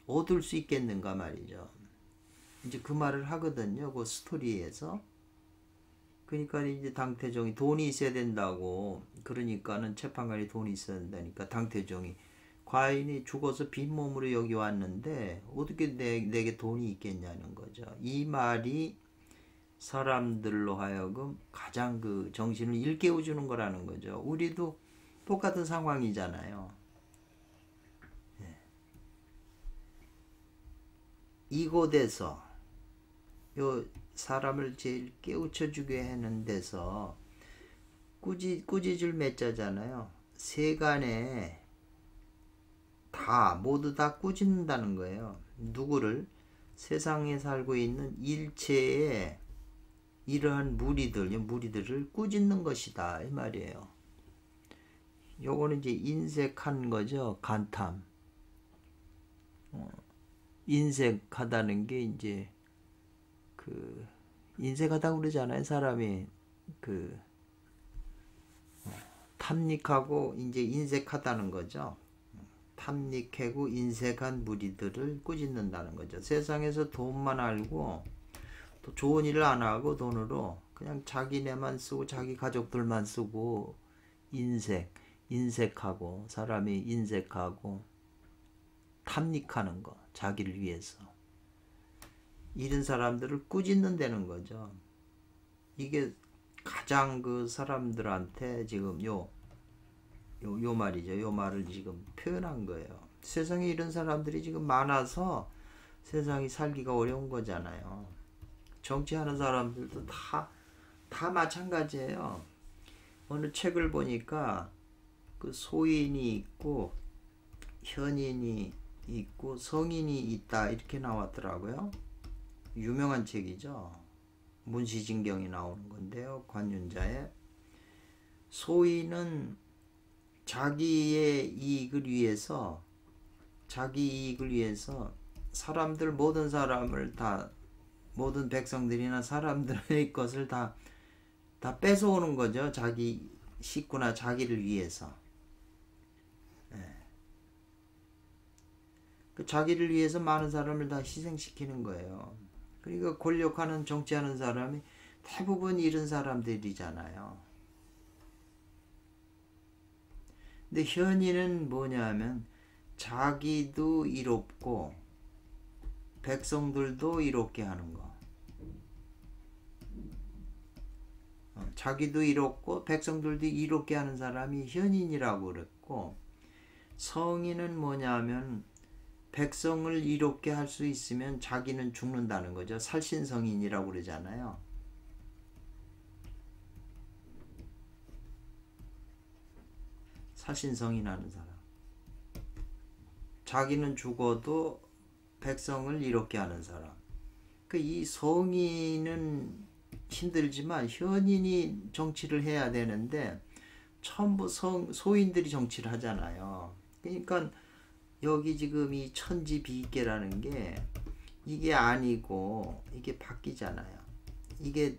얻을 수 있겠는가 말이죠. 이제 그 말을 하거든요. 그 스토리에서. 그러니까 이제 당태종이 돈이 있어야 된다고. 그러니까는 재판관이 돈이 있어야 된다니까 당태종이 과인이 죽어서 빈몸으로 여기 왔는데 어떻게 내게 돈이 있겠냐는 거죠. 이 말이 사람들로 하여금 가장 그 정신을 일깨워주는 거라는 거죠. 우리도 똑같은 상황이잖아요. 네. 이곳에서 요 사람을 제일 깨우쳐주게 하는 데서 꾸짖을 맺자잖아요. 세간에 모두 다 꾸짖는다는 거예요. 누구를? 세상에 살고 있는 일체의 이러한 무리들을 꾸짖는 것이다 이 말이에요. 요거는 이제 인색한 거죠. 간탐. 인색하다는 게 이제 인색하다고 그러잖아요. 사람이 탐닉하고 이제 인색하다는 거죠. 탐닉하고 인색한 무리들을 꾸짖는다는 거죠. 세상에서 돈만 알고 또 좋은 일을 안 하고 돈으로 그냥 자기네만 쓰고 자기 가족들만 쓰고 인색하고 사람이 인색하고 탐닉하는 거 자기를 위해서 이런 사람들을 꾸짖는다는 거죠. 이게 가장 그 사람들한테 지금 요 말이죠. 요 말을 지금 표현한 거예요. 세상에 이런 사람들이 지금 많아서 세상이 살기가 어려운 거잖아요. 정치하는 사람들도 다 마찬가지예요. 어느 책을 보니까 그 소인이 있고 현인이 있고 성인이 있다 이렇게 나왔더라고요. 유명한 책이죠. 문시진경이 나오는 건데요. 관윤자에 소인은 자기 이익을 위해서 모든 사람을 모든 백성들이나 사람들의 것을 다 뺏어오는 거죠. 자기 식구나 자기를 위해서. 자기를 위해서 많은 사람을 다 희생시키는 거예요. 그러니까 권력하는 정치하는 사람이 대부분 이런 사람들이잖아요. 근데 현이는 뭐냐면 자기도 이롭고 백성들도 이롭게 하는 거. 자기도 이롭고 백성들도 이롭게 하는 사람이 현인이라고 그랬고, 성인은 뭐냐면 백성을 이롭게 할 수 있으면 자기는 죽는다는 거죠. 살신성인이라고 그러잖아요. 살신성인 하는 사람. 자기는 죽어도 백성을 이롭게 하는 사람. 이 성인은 힘들지만 현인이 정치를 해야 되는데 전부 소인들이 정치를 하잖아요. 그러니까 여기 지금 이 천지비계라는 게 이게 아니고 이게 바뀌잖아요. 이게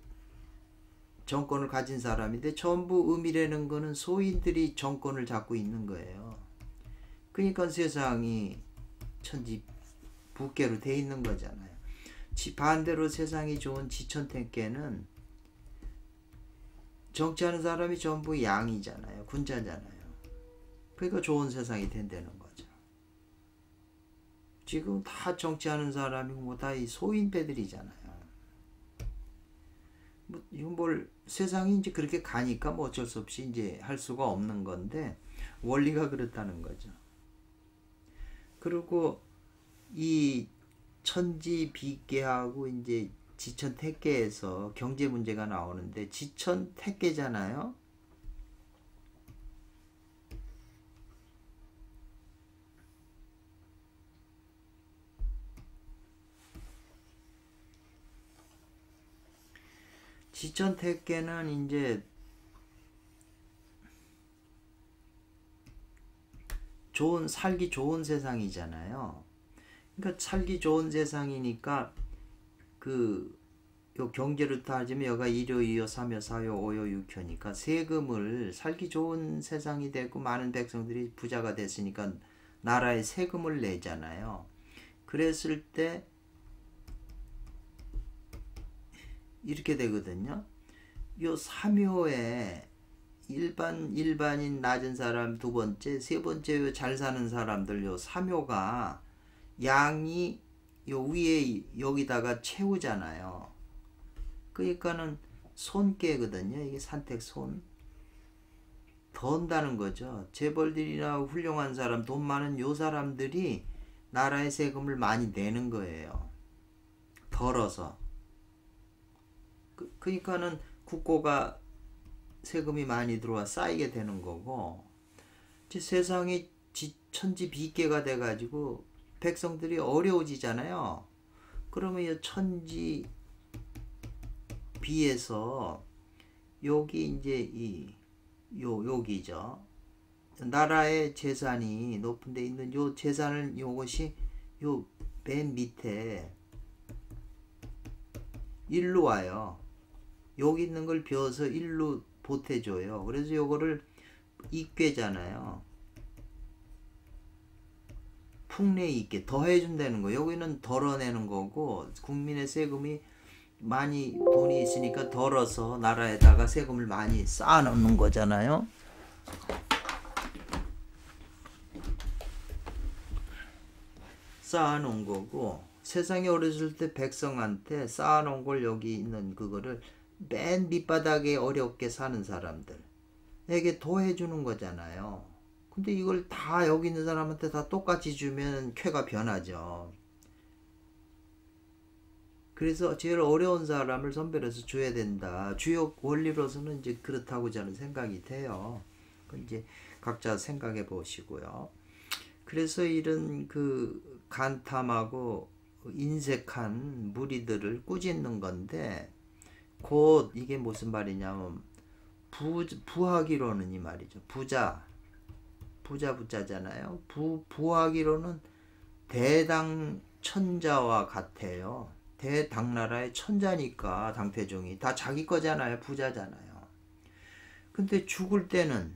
정권을 가진 사람인데 전부 음이라는 거는 소인들이 정권을 잡고 있는 거예요. 그러니까 세상이 천지부계로 돼 있는 거잖아요. 반대로 세상이 좋은 지천택계는 정치하는 사람이 전부 양이잖아요. 군자잖아요. 그러니까 좋은 세상이 된다는 거죠. 지금 다 정치하는 사람이 뭐 다 이 소인배들이잖아요. 뭐 이건 뭘 세상이 이제 그렇게 가니까 뭐 어쩔 수 없이 이제 할 수가 없는 건데 원리가 그렇다는 거죠. 그리고 이 천지비계하고 이제 지천택계에서 경제 문제가 나오는데 지천택계잖아요. 지천택계는 이제 살기 좋은 세상이잖아요. 그러니까 살기 좋은 세상이니까 요 경제로 따지면 여가 1요, 2요, 3요, 4요, 5요, 6요니까 세금을 살기 좋은 세상이 되고 많은 백성들이 부자가 됐으니까 나라에 세금을 내잖아요. 그랬을 때 이렇게 되거든요. 요 3요에 일반인 낮은 사람 두 번째, 세 번째 잘 사는 사람들 요 3요가 양이 요 위에 여기다가 채우잖아요. 그러니까는 손깨거든요. 이게 산택손. 던다는 거죠. 재벌들이나 훌륭한 사람, 돈 많은 요 사람들이 나라의 세금을 많이 내는 거예요. 덜어서. 그러니까는 국고가 세금이 많이 들어와 쌓이게 되는 거고, 세상이 천지비계가 돼가지고 백성들이 어려워지잖아요. 그러면 이 천지비에서 여기 이제 여기죠. 나라의 재산이 높은 데 있는 요 재산을 요것이 요 맨 밑에 일로 와요. 여기 있는 걸 비워서 일로 보태줘요. 그래서 요거를 입괴잖아요. 풍래 있게 더해준다는 거. 여기는 덜어내는 거고 국민의 세금이 많이 돈이 있으니까 덜어서 나라에다가 세금을 많이 쌓아놓는 거잖아요. 쌓아놓은 거고 세상에 어렸을 때 백성한테 쌓아놓은 걸 여기 있는 그거를 맨 밑바닥에 어렵게 사는 사람들에게 더해주는 거잖아요. 근데 이걸 다 여기 있는 사람한테 다 똑같이 주면 쾌가 변하죠. 그래서 제일 어려운 사람을 선별해서 줘야 된다. 주요 원리로서는 이제 그렇다고 저는 생각이 돼요. 이제 각자 생각해 보시고요. 그래서 이런 간탐하고 인색한 무리들을 꾸짖는 건데, 곧 이게 무슨 말이냐면 부하기로는 이 말이죠. 부자잖아요. 부하기로는 대당 천자와 같아요. 대당나라의 천자니까 당태종이 다 자기 거잖아요. 부자잖아요. 근데 죽을 때는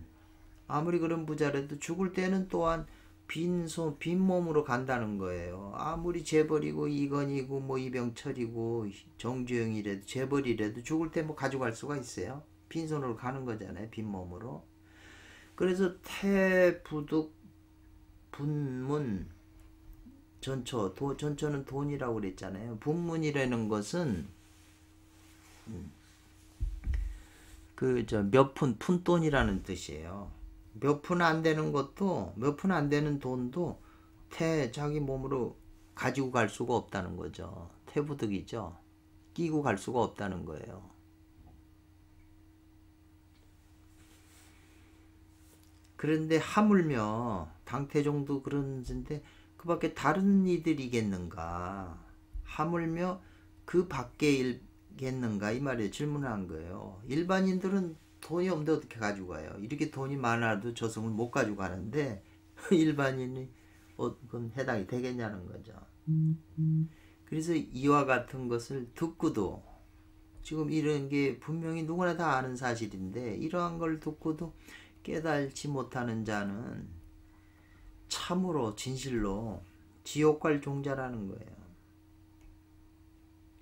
아무리 그런 부자라도 죽을 때는 또한 빈몸으로 간다는 거예요. 아무리 재벌이고 이건이고 뭐 이병철이고 정주영이라도 재벌이라도 죽을 때 뭐 가져갈 수가 있어요. 빈손으로 가는 거잖아요. 빈몸으로. 그래서 태부득 분문 전처, 전처는 돈이라고 그랬잖아요. 분문이라는 것은 몇 푼돈이라는 뜻이에요. 몇 푼 안 되는 것도, 몇 푼 안 되는 돈도 자기 몸으로 가지고 갈 수가 없다는 거죠. 태부득이죠. 끼고 갈 수가 없다는 거예요. 그런데 하물며 당태종도 그런데 그 밖에 다른 이들이겠는가? 하물며 그 밖에 겠는가? 이 말이에요. 질문을 한 거예요. 일반인들은 돈이 없는데 어떻게 가지고 가요? 이렇게 돈이 많아도 저승을 못 가지고 가는데 일반인이 그건 해당이 되겠냐는 거죠. 그래서 이와 같은 것을 듣고도 지금 이런 게 분명히 누구나 다 아는 사실인데 이러한 걸 듣고도 깨달지 못하는 자는 참으로 진실로 지옥 갈 종자라는 거예요.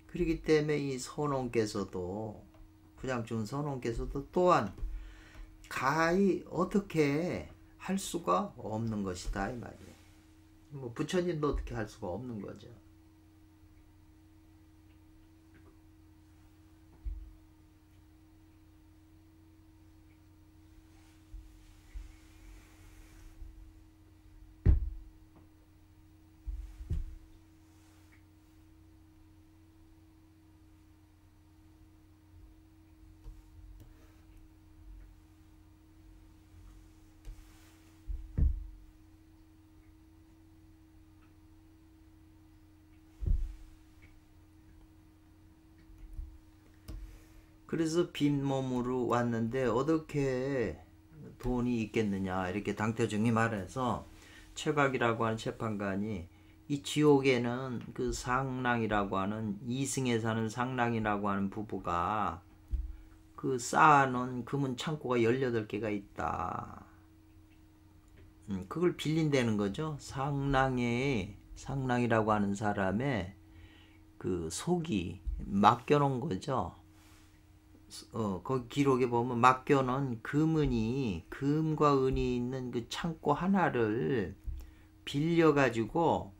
그렇기 때문에 이 선원께서도 부장중 선원께서도 또한 가히 어떻게 할 수가 없는 것이다 이 말이에요. 뭐 부처님도 어떻게 할 수가 없는 거죠. 그래서 빈몸으로 왔는데 어떻게 돈이 있겠느냐 이렇게 당태중이 말해서 최각이라고 하는 재판관이 이 지옥에는 그 상랑이라고 하는 이승에 사는 상랑이라고 하는 부부가 그 쌓아놓은 금은 창고가 18개가 있다. 그걸 빌린다는 거죠. 상랑이라고 하는 사람의 그 속이 맡겨놓은 거죠. 거기 기록에 보면 맡겨놓은 금과 은이 있는 그 창고 하나를 빌려가지고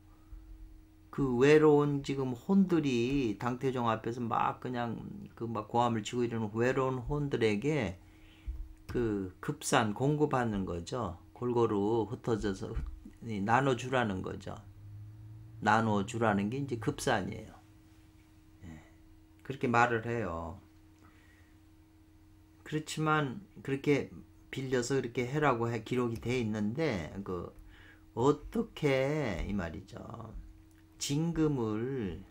그 외로운 지금 혼들이 당태종 앞에서 막 그냥 막 고함을 치고 이러는 외로운 혼들에게 그 급산 공급하는 거죠. 골고루 흩어져서 나눠주라는 거죠. 나눠주라는 게 이제 급산이에요. 그렇게 말을 해요. 그렇지만 그렇게 빌려서 그렇게 해라고 기록이 돼 있는데 어떻게 이 말이죠. 진금을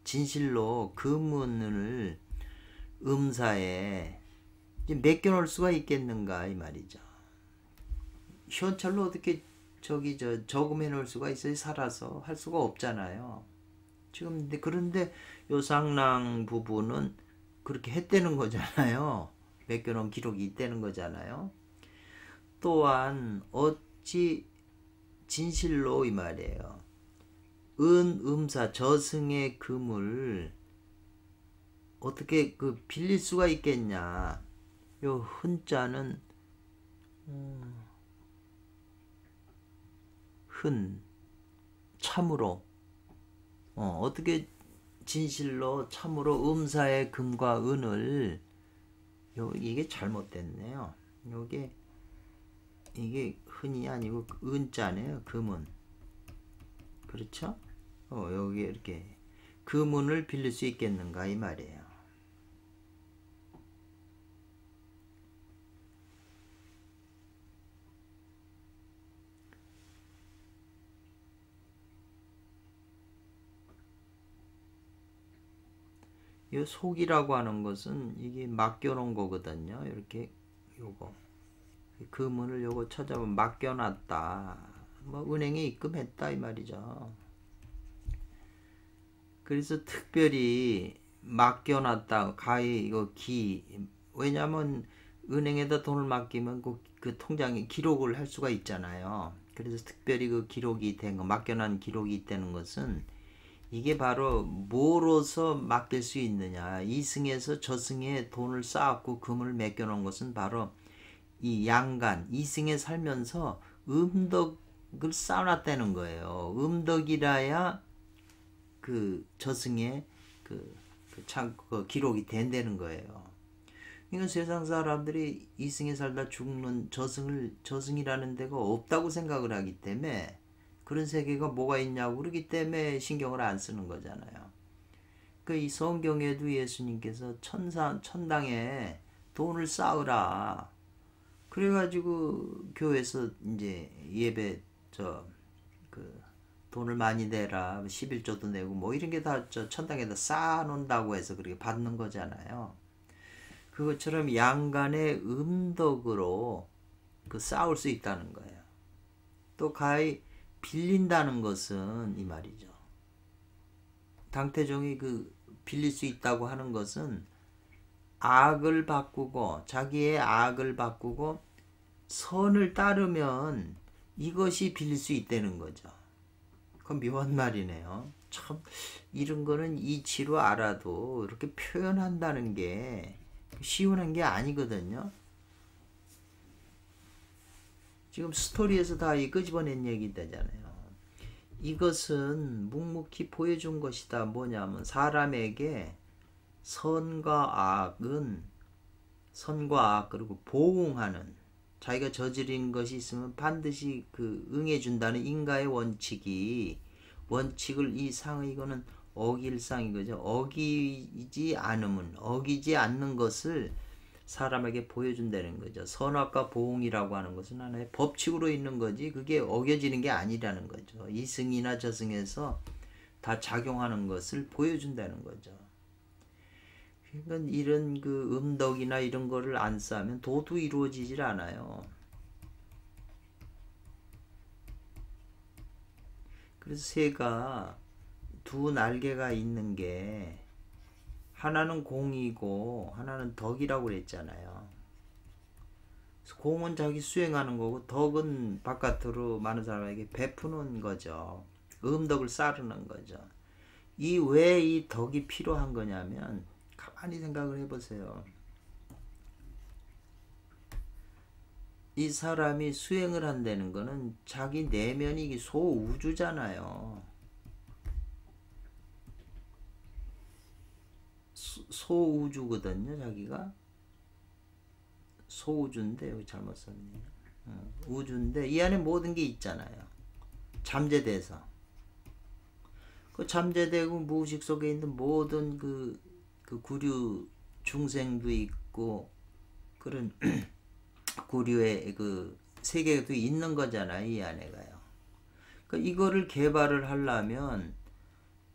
진실로 금은을 음사에 맡겨 놓을 수가 있겠는가 이 말이죠. 현찰로 어떻게 저금해 놓을 수가 있어요? 살아서 할 수가 없잖아요. 지금 그런데 요상랑 부부는 그렇게 했다는 거잖아요. 맡겨놓은 기록이 있다는 거잖아요. 또한 어찌 진실로 이 말이에요. 음사 저승의 금을 어떻게 빌릴 수가 있겠냐. 요 흔자는 참으로 어떻게 진실로 참으로 음사의 금과 은을 이게 잘못됐네요. 이게 흔이 아니고 은자네요. 금은 그렇죠? 여기 이렇게 금은을 빌릴 수 있겠는가 이 말이에요. 이 속이라고 하는 것은 이게 맡겨놓은 거거든요. 이렇게 요거 금은을 요거 찾아보면 맡겨놨다. 뭐 은행에 입금했다 이 말이죠. 그래서 특별히 맡겨놨다. 가히 이거 왜냐면 은행에다 돈을 맡기면 그 통장에 기록을 할 수가 있잖아요. 그래서 특별히 그 기록이 된 거, 맡겨놓은 기록이 있다는 것은 이게 바로 뭐로서 맡길 수 있느냐. 이승에서 저승에 돈을 쌓았고 금을 맡겨놓은 것은 바로 이 양간, 이승에 살면서 음덕을 쌓아놨다는 거예요. 음덕이라야 그 저승에 그 기록이 된다는 거예요. 그러니까 세상 사람들이 이승에 살다 죽는 저승이라는 데가 없다고 생각을 하기 때문에 그런 세계가 뭐가 있냐고 그러기 때문에 신경을 안 쓰는 거잖아요. 그 이 성경에도 예수님께서 천당에 돈을 쌓으라. 그래가지고 교회에서 이제 예배 그 돈을 많이 내라 11조도 내고 뭐 이런 게 다 천당에다 쌓아놓는다고 해서 그렇게 받는 거잖아요. 그것처럼 양간의 음덕으로 그 쌓을 수 있다는 거예요. 또 가히 빌린다는 것은 이 말이죠. 당태종이 그 빌릴 수 있다고 하는 것은 악을 바꾸고 자기의 악을 바꾸고 선을 따르면 이것이 빌릴 수 있다는 거죠. 그건 묘한 말이네요. 참 이런 거는 이치로 알아도 이렇게 표현한다는 게 쉬운 게 아니거든요. 지금 스토리에서 다 끄집어낸 얘기되잖아요. 이것은 묵묵히 보여준 것이다. 뭐냐면 사람에게 선과 악 그리고 보응하는 자기가 저지른 것이 있으면 반드시 그 응해준다는 인가의 원칙을 이 상의 이거는 어길 상이거죠. 어기지 않는 것을 사람에게 보여준다는 거죠. 선악과 보응이라고 하는 것은 하나의 법칙으로 있는 거지 그게 어겨지는 게 아니라는 거죠. 이승이나 저승에서 다 작용하는 것을 보여준다는 거죠. 그러니까 이런 그 음덕이나 이런 거를 안 쌓으면 도도 이루어지질 않아요. 그래서 새가 두 날개가 있는 게 하나는 공이고 하나는 덕이라고 그랬잖아요. 공은 자기 수행하는 거고 덕은 바깥으로 많은 사람에게 베푸는 거죠. 음덕을 쌓는 거죠. 왜 이 덕이 필요한 거냐면 가만히 생각을 해보세요. 이 사람이 수행을 한다는 거는 자기 내면이 소우주잖아요. 소우주거든요. 자기가 소우주인데 여기 잘못 썼네요. 우주인데 이 안에 모든 게 있잖아요. 잠재돼서 그 잠재되고 무의식 속에 있는 모든 그 구류 중생도 있고 그런 구류의 그 세계도 있는 거잖아요. 이 안에가요. 그러니까 이거를 개발을 하려면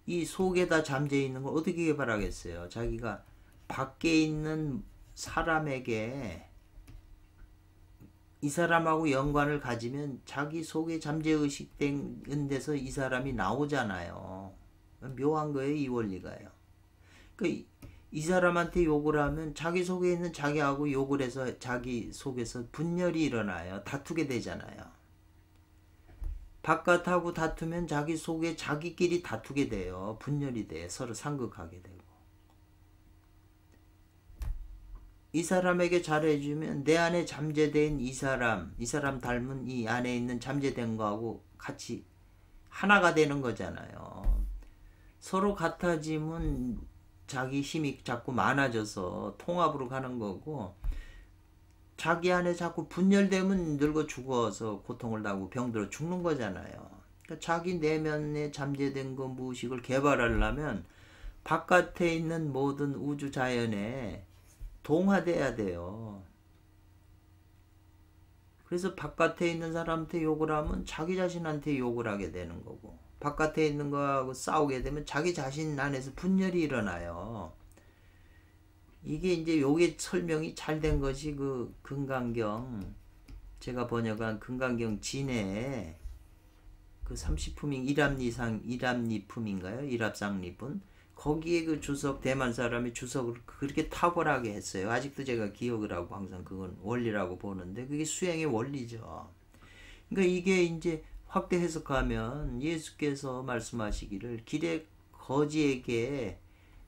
이 속에다 잠재 있는 걸 어떻게 개발하겠어요? 자기가 밖에 있는 사람에게 이 사람하고 연관을 가지면 자기 속에 잠재의식된 데서 이 사람이 나오잖아요. 묘한 거예요. 이 원리가요. 그러니까 이 사람한테 욕을 하면 자기 속에 있는 자기하고 욕을 해서 자기 속에서 분열이 일어나요. 다투게 되잖아요. 바깥하고 다투면 자기 속에 자기끼리 다투게 돼요. 분열이 돼. 서로 상극하게 되고. 이 사람에게 잘해주면 내 안에 잠재된 이 사람 닮은 이 안에 있는 잠재된 거하고 같이 하나가 되는 거잖아요. 서로 같아지면 자기 힘이 자꾸 많아져서 통합으로 가는 거고 자기 안에 자꾸 분열되면 늙어 죽어서 고통을 당하고 병들어 죽는 거잖아요. 그러니까 자기 내면에 잠재된 거 무의식을 개발하려면 바깥에 있는 모든 우주 자연에 동화돼야 돼요. 그래서 바깥에 있는 사람한테 욕을 하면 자기 자신한테 욕을 하게 되는 거고 바깥에 있는 거하고 싸우게 되면 자기 자신 안에서 분열이 일어나요. 이게 이제 요게 설명이 잘 된 것이 그 금강경 제가 번역한 금강경 진해 그 30품인 일합리품인가요? 일합상리품 거기에 그 주석 대만 사람이 주석을 그렇게 탁월하게 했어요. 아직도 제가 기억을 하고 항상 그건 원리라고 보는데 그게 수행의 원리죠. 그러니까 이게 이제 확대 해석하면 예수께서 말씀하시기를 길에 거지에게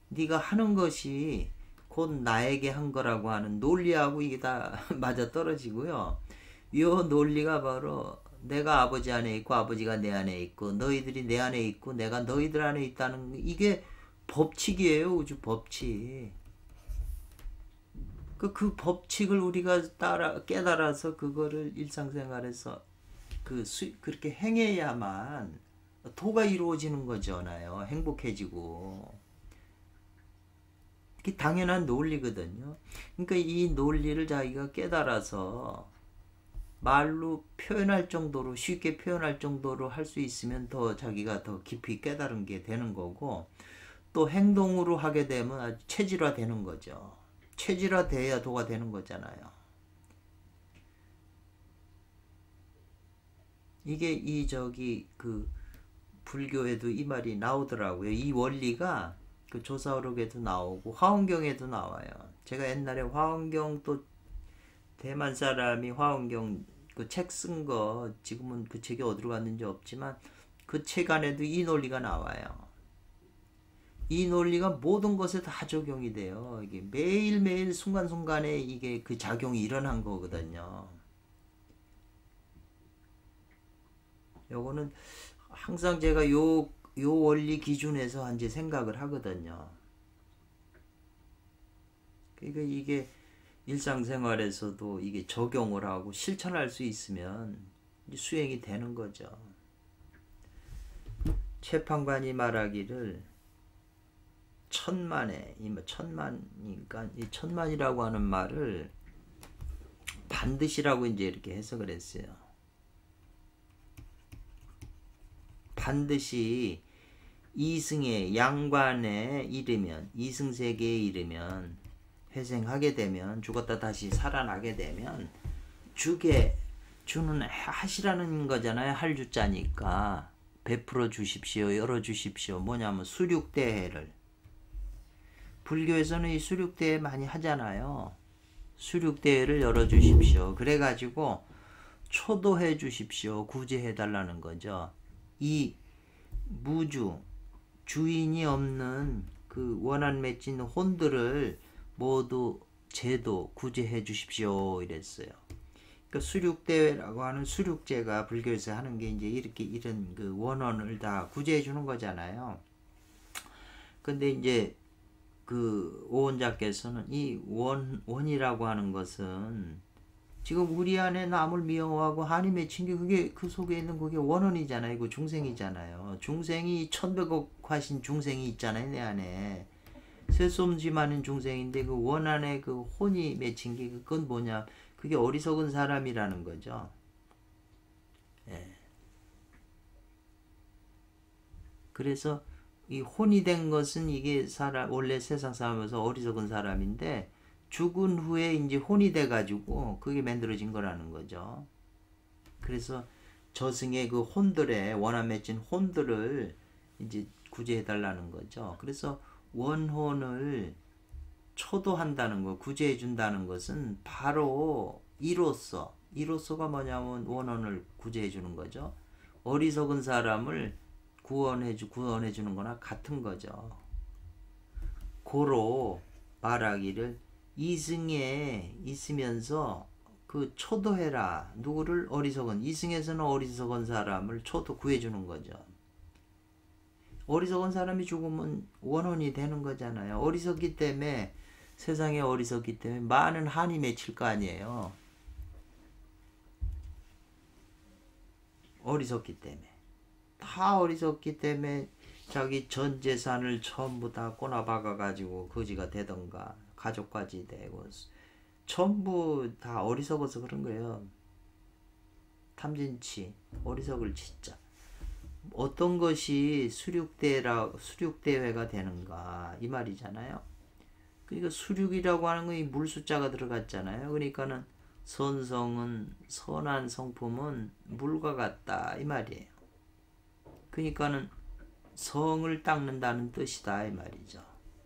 네가 하는 것이 곧 나에게 한 거라고 하는 논리하고 이게 다 맞아 떨어지고요. 이 논리가 바로 내가 아버지 안에 있고 아버지가 내 안에 있고 너희들이 내 안에 있고 내가 너희들 안에 있다는 이게 법칙이에요. 우주 법칙. 그 법칙을 우리가 깨달아서 그거를 일상생활에서 그렇게 행해야만 도가 이루어지는 거잖아요. 행복해지고. 그게 당연한 논리거든요. 그러니까 이 논리를 자기가 깨달아서 말로 표현할 정도로, 쉽게 표현할 정도로 할 수 있으면 더 자기가 더 깊이 깨달은 게 되는 거고, 또 행동으로 하게 되면 아주 체질화 되는 거죠. 체질화 돼야 도가 되는 거잖아요. 이게 불교에도 이 말이 나오더라고요. 이 원리가 그 조사오록에도 나오고 화엄경에도 나와요. 제가 옛날에 화엄경, 또 대만 사람이 화엄경 그 책 쓴 거, 지금은 그 책이 어디로 갔는지 없지만 그 책 안에도 이 논리가 나와요. 이 논리가 모든 것에 다 적용이 돼요. 이게 매일매일 순간순간에 이게 그 작용이 일어난 거거든요. 요거는 항상 제가 요 원리 기준에서 이제 생각을 하거든요. 그러니까 이게 일상생활에서도 이게 적용을 하고 실천할 수 있으면 수행이 되는 거죠. 채판관이 말하기를 천만이니까 이 천만이라고 하는 말을 반드시라고 이제 이렇게 해석을 했어요. 반드시 이승의 양관에 이르면, 이승세계에 이르면, 회생하게 되면, 죽었다 다시 살아나게 되면 주는 하시라는 거잖아요. 할주자니까 베풀어 주십시오, 열어 주십시오. 뭐냐면 수륙대회를, 불교에서는 이 수륙대회 많이 하잖아요. 수륙대회를 열어 주십시오. 그래가지고 초도해 주십시오, 구제해 달라는 거죠. 이 무주, 주인이 없는 그 원한 맺힌 혼들을 모두 제도, 구제해 주십시오 이랬어요. 그러니까 수륙대회라고 하는 수륙제가 불교에서 하는 게 이제 이런 그 원혼을 다 구제해 주는 거잖아요. 근데 이제 그 오원자께서는 이 원이라고 하는 것은 지금 우리 안에 남을 미워하고 한이 맺힌 게 그게 그 속에 있는 그게 원혼이잖아요. 그 중생이잖아요. 중생이 1100억 화신 중생이 있잖아요. 내 안에. 쇠솜쥐 중생인데 그 원 안에 그 혼이 맺힌 게 그건 뭐냐. 그게 어리석은 사람이라는 거죠. 예. 그래서 이 혼이 된 것은 이게 원래 세상 사람에서 어리석은 사람인데 죽은 후에 이제 혼이 돼가지고 그게 만들어진 거라는 거죠. 그래서 저승의 그 혼들의 원한 맺힌 혼들을 이제 구제해달라는 거죠. 그래서 원혼을 초도한다는 거, 구제해준다는 것은 바로 이로서가 뭐냐면 원혼을 구제해주는 거죠. 어리석은 사람을 구원해주는 거나 같은 거죠. 고로 말하기를 이승에 있으면서 그 초도해라. 누구를? 이승에서는 어리석은 사람을 구해주는 거죠. 어리석은 사람이 죽으면 원혼이 되는 거잖아요. 어리석기 때문에, 세상에 어리석기 때문에 많은 한이 맺힐 거 아니에요. 어리석기 때문에. 다 어리석기 때문에 자기 전 재산을 전부 다 꼬나박아가지고 거지가 되던가 가족까지 되고 전부 다 어리석어서 그런 거예요. 탐진치, 어리석을 진짜. 어떤 것이 수륙대회가 되는가 이 말이잖아요. 그러니까 수륙이라고 하는 건 이 물 숫자가 들어갔잖아요. 그러니까는 선성은, 선한 성품은 물과 같다 이 말이에요. 그러니까는 성을 닦는다는 뜻이다 이 말이죠.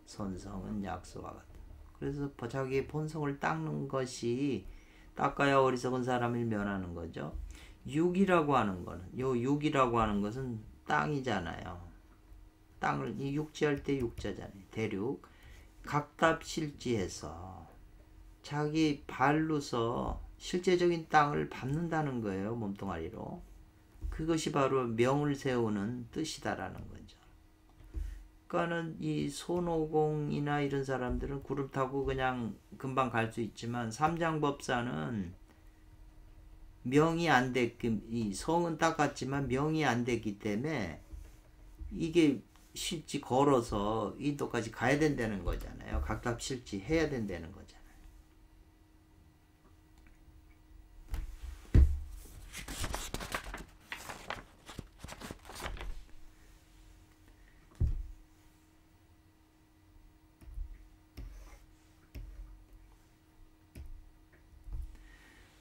선성은 약소와 같다. 그래서 자기의 본성을 닦는 것이, 닦아야 어리석은 사람을 면하는 거죠. 육이라고 하는 하는 것은 땅이잖아요. 땅을 이 육지할 때 육자잖아요. 대륙. 각답실지해서 자기 발로서 실제적인 땅을 밟는다는 거예요. 몸뚱아리로. 그것이 바로 명을 세우는 뜻이다라는 거죠. 그러니까는 이 손오공이나 이런 사람들은 구름 타고 그냥 금방 갈 수 있지만 삼장법사는 명이 안 됐기, 이 성은 닦았지만 명이 안 됐기 때문에 이게 실지 걸어서 인도까지 가야 된다는 거잖아요. 각답 실지 해야 된다는 거잖아요.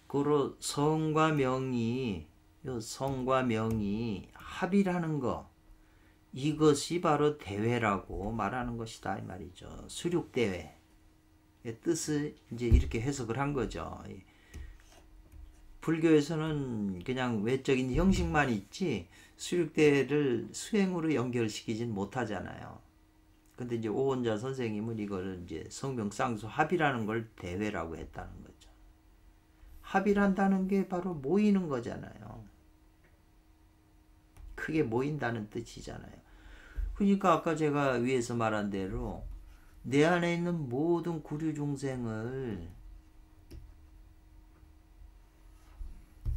그로 성과 명이 합이라는 거, 이것이 바로 대회라고 말하는 것이다 이 말이죠. 수륙대회. 뜻을 이제 이렇게 해석을 한 거죠. 불교에서는 그냥 외적인 형식만 있지 수륙대회를 수행으로 연결시키진 못하잖아요. 근데 이제 오원자 선생님은 이걸 이제 성명쌍수 합이라는 걸 대회라고 했다는 거죠. 합이란다는 게 바로 모이는 거잖아요. 크게 모인다는 뜻이잖아요. 그러니까 아까 제가 위에서 말한 대로 내 안에 있는 모든 구류 중생을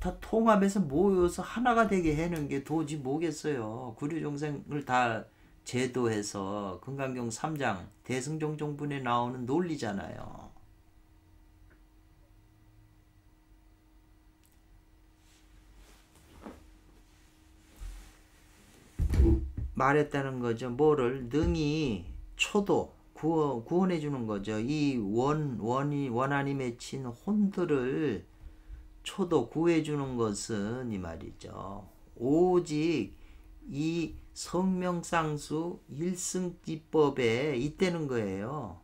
다 통합해서 모여서 하나가 되게 해는 게 도저히 뭐겠어요. 구류 중생을 다 제도해서 금강경 3장 대승종종분에 나오는 논리잖아요. 말했다는 거죠. 뭐를 능히 초도 구원해 주는 거죠. 이 원한이 맺힌 혼들을 초도 구해 주는 것은 이 말이죠. 오직 이 성명상수 일승지법에 있다는 거예요.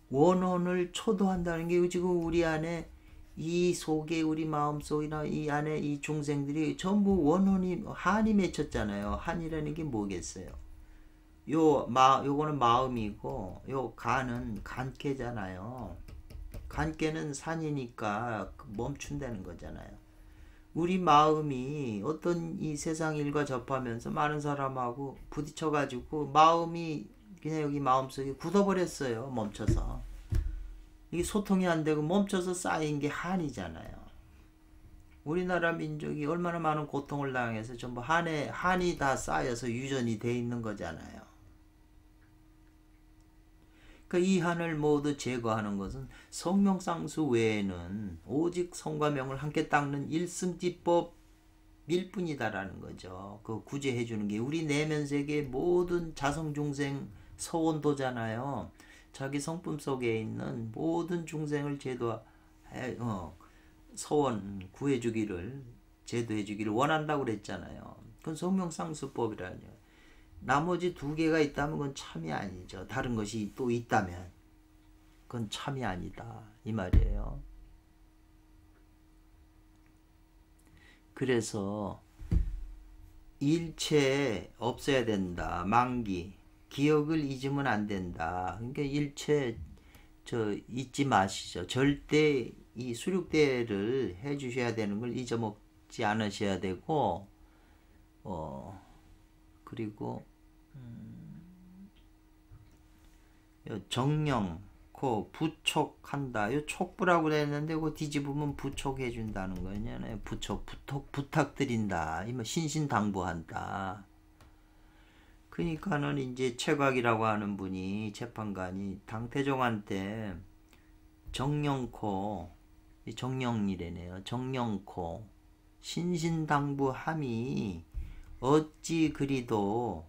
원혼을 초도한다는 게 지금 우리 안에 이 속에 우리 마음속이나 이 안에 이 중생들이 전부 원혼이 한이 맺혔잖아요. 한이라는 게 뭐겠어요? 요거는 마음이고 요 간은 간깨잖아요. 간깨는 산이니까 멈춘다는 거잖아요. 우리 마음이 어떤 이 세상 일과 접하면서 많은 사람하고 부딪혀가지고 마음이 그냥 여기 마음속에 굳어버렸어요. 멈춰서. 이게 소통이 안 되고 멈춰서 쌓인 게 한이잖아요. 우리나라 민족이 얼마나 많은 고통을 당해서 전부 한이 다 쌓여서 유전이 돼 있는 거잖아요. 그러니까 이 한을 모두 제거하는 것은 성명상수 외에는 오직 성과 명을 함께 닦는 일승지법일 뿐이다라는 거죠. 그 구제해 주는 게 우리 내면 세계 모든 자성중생 서원도잖아요. 자기 성품 속에 있는 모든 중생을 서원 구해주기를 제도해주기를 원한다고 그랬잖아요. 그건 성명상수법이라뇨. 나머지 두 개가 있다면 그건 참이 아니죠. 다른 것이 또 있다면 그건 참이 아니다 이 말이에요. 그래서 일체 없어야 된다. 만기 기억을 잊으면 안 된다. 그러니까 일체 잊지 마시죠. 절대 이 수륙대를 해 주셔야 되는 걸 잊어먹지 않으셔야 되고 그리고 정령 부촉한다. 요 촉부라고 그랬는데 그 뒤집으면 부촉해 준다는 거잖아요. 부탁드린다. 신신당부한다. 그러니까는 이제 최각이라고 하는 분이 재판관이 당태종한테 정령이래네요. 정령코 신신당부함이 어찌 그리도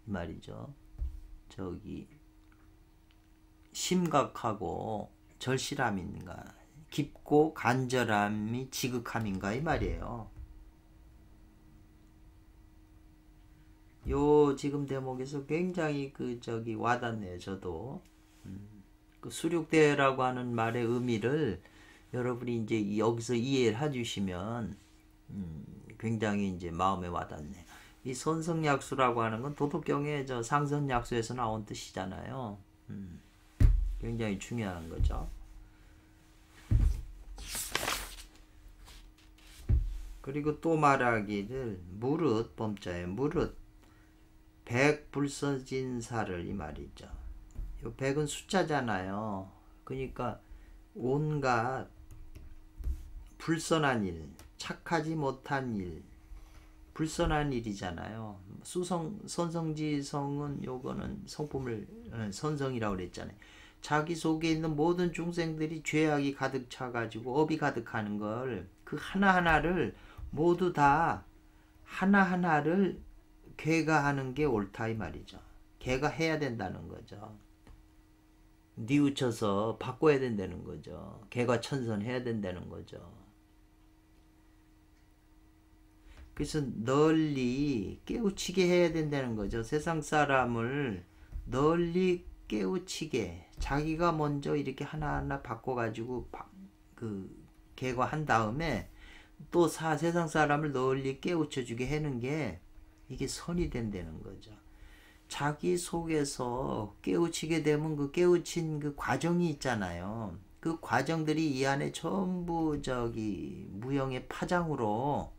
말이죠. 심각하고 절실함인가, 깊고 간절함이 지극함인가 이 말이에요. 요 지금 대목에서 굉장히 와닿네요. 저도 그 수륙대라고 하는 말의 의미를 여러분이 이제 여기서 이해를 해주시면 굉장히 이제 마음에 와닿네요. 이 선성약수라고 하는 건 도덕경의 상선약수에서 나온 뜻이잖아요. 굉장히 중요한 거죠. 그리고 또 말하기를 무릇 범자에 무릇 백불서진사를 이 말이죠. 요 백은 숫자잖아요. 그러니까 온갖 불선한 일, 착하지 못한 일, 불선한 일이잖아요. 선성지성은 요거는 성품을 선성이라고 그랬잖아요. 자기 속에 있는 모든 중생들이 죄악이 가득 차가지고 업이 가득하는 걸 그 하나하나를 모두 다 하나하나를 궤가하는 게 옳다 이 말이죠. 궤가해야 된다는 거죠. 뉘우쳐서 바꿔야 된다는 거죠. 궤가천선해야 된다는 거죠. 그래서 널리 깨우치게 해야 된다는 거죠. 세상 사람을 널리 깨우치게 자기가 먼저 이렇게 하나하나 바꿔가지고 개과한 다음에 또 세상 사람을 널리 깨우쳐주게 하는 게 이게 선이 된다는 거죠. 자기 속에서 깨우치게 되면 그 깨우친 그 과정이 있잖아요. 그 과정들이 이 안에 전부 무형의 파동으로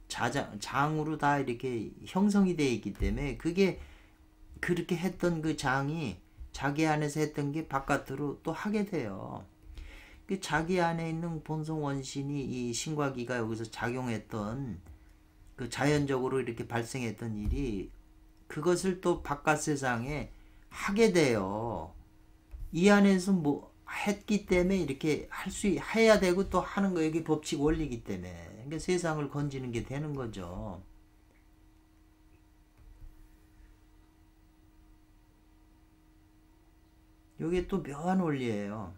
장으로 다 이렇게 형성이 되어 있기 때문에 그게 그렇게 했던 그 장이 자기 안에서 했던 게 바깥으로 또 하게 돼요. 그 자기 안에 있는 본성 원신이 이 신과기가 여기서 작용했던 그 자연적으로 이렇게 발생했던 일이 그것을 또 바깥 세상에 하게 돼요. 이 안에서 뭐 했기 때문에 이렇게 해야 되고 또 하는 거 이게 법칙 원리이기 때문에 그러니까 세상을 건지는 게 되는 거죠. 이게 또 묘한 원리예요.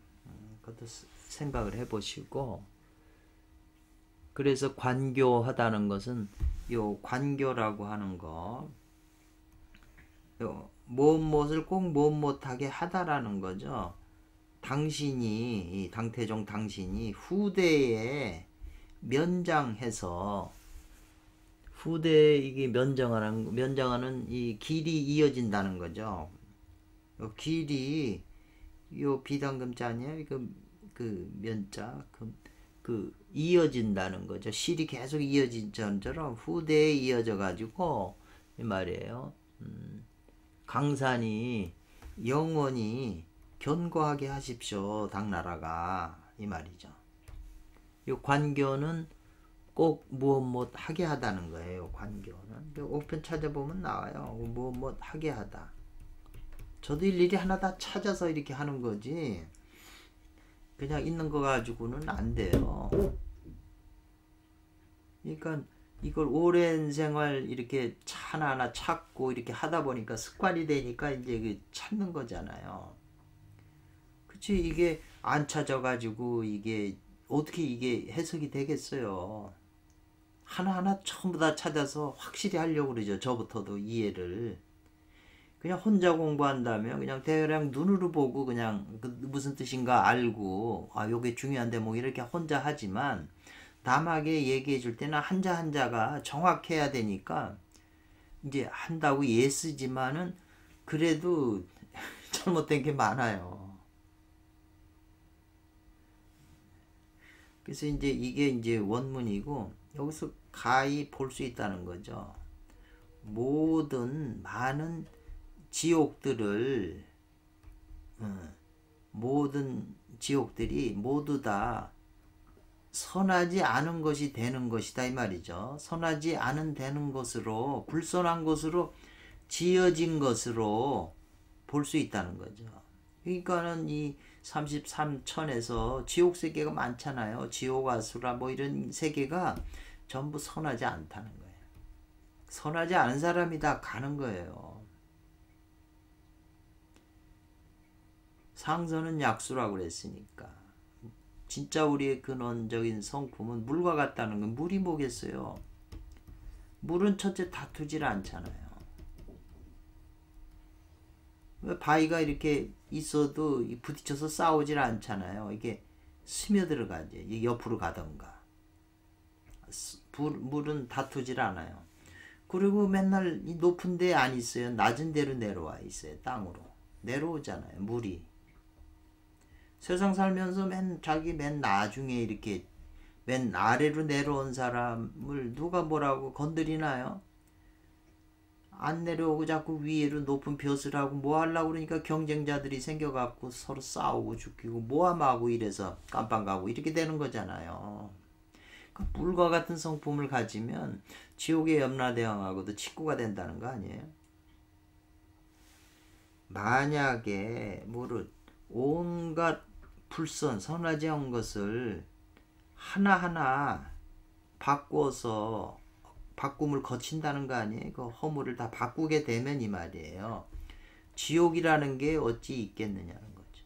그것도 생각을 해보시고 그래서 관교하다는 것은 요 관교라고 하는 거 요 무엇을 꼭 못하게 하다라는 거죠. 당신이 당태종 당신이 후대에 면장해서 후대에 이게 면장하는 이 길이 이어진다는 거죠. 요 길이 요 비당금자 아니에요? 그 면자 그 이어진다는 거죠. 실이 계속 이어진 전처럼 후대에 이어져 가지고 이 말이에요. 강산이 영원히 견고하게 하십시오. 당나라가 이 말이죠. 이 관교는 꼭 무엇 하게 하다는 거예요. 관교는 5편 찾아보면 나와요. 무엇 하게 하다. 저도 일일이 하나 다 찾아서 이렇게 하는 거지 그냥 있는 거 가지고는 안 돼요. 그러니까 이걸 오랜 생활 이렇게 하나하나 찾고 이렇게 하다 보니까 습관이 되니까 이제 찾는 거잖아요. 그치? 이게 안 찾아가지고 이게 어떻게 이게 해석이 되겠어요. 하나하나 전부 다 찾아서 확실히 하려고 그러죠. 저부터도 이해를. 그냥 혼자 공부한다면 그냥 대략 눈으로 보고 그냥 무슨 뜻인가 알고 요게 중요한데 뭐 이렇게 혼자 하지만 남에게 얘기해 줄 때는 한자 한자가 정확해야 되니까 이제 한다고 예쓰지만은 그래도 잘못된 게 많아요. 그래서 이제 이게 이제 원문이고 여기서 가히 볼 수 있다는 거죠. 많은 모든 지옥들이 모두 다 선하지 않은 것이 되는 것이다 이 말이죠. 선하지 않은 되는 것으로 불선한 것으로 지어진 것으로 볼 수 있다는 거죠. 그러니까는 이 33천에서 지옥 세계가 많잖아요. 지옥 아수라 뭐 이런 세계가 전부 선하지 않다는 거예요. 선하지 않은 사람이 다 가는 거예요. 상선은 약수라고 그랬으니까 진짜 우리의 근원적인 성품은 물과 같다는 건 물이 뭐겠어요? 물은 첫째 다투질 않잖아요. 바위가 이렇게 있어도 부딪혀서 싸우질 않잖아요. 이게 스며들어가지. 옆으로 가던가. 물은 다투질 않아요. 그리고 맨날 이 높은 데 안 있어요. 낮은 데로 내려와 있어요. 땅으로. 내려오잖아요. 물이. 세상 살면서 자기 맨 나중에 이렇게 맨 아래로 내려온 사람을 누가 뭐라고 건드리나요? 안 내려오고 자꾸 위로 높은 벼슬 하고 뭐 하려고 그러니까 경쟁자들이 생겨갖고 서로 싸우고 죽이고 모함하고 이래서 깜빵 가고 이렇게 되는 거잖아요. 그러니까 물과 같은 성품을 가지면 지옥의 염라대왕하고도 친구가 된다는 거 아니에요? 만약에 뭐를 온갖 불선 선하지 않은 것을 하나하나 바꿔서 바꿈을 거친다는 거 아니에요? 그 허물을 다 바꾸게 되면 이 말이에요. 지옥이라는 게 어찌 있겠느냐는 거죠.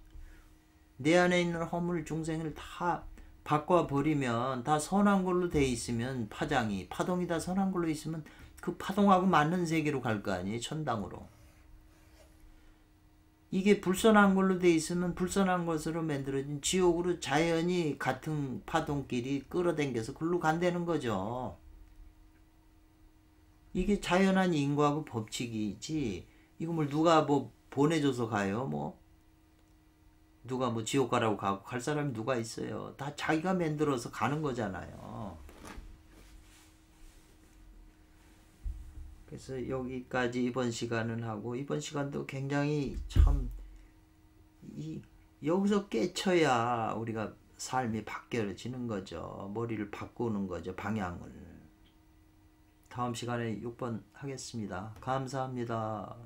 내 안에 있는 허물 중생을 다 바꿔버리면 다 선한 걸로 돼 있으면 파동이 다 선한 걸로 있으면 그 파동하고 맞는 세계로 갈 거 아니에요? 천당으로. 이게 불선한 걸로 돼 있으면 불선한 것으로 만들어진 지옥으로 자연히 같은 파동끼리 끌어당겨서 글로 간다는 거죠. 이게 자연한 인과하고 법칙이지. 이거 뭘 누가 뭐 보내줘서 가요? 뭐 누가 뭐 지옥 가라고 가고 갈 사람이 누가 있어요? 다 자기가 만들어서 가는 거잖아요. 그래서 여기까지 이번 시간은 하고, 이번 시간도 굉장히 참 여기서 깨쳐야 우리가 삶이 바뀌어지는 거죠. 머리를 바꾸는 거죠. 방향을. 다음 시간에 6번 하겠습니다. 감사합니다.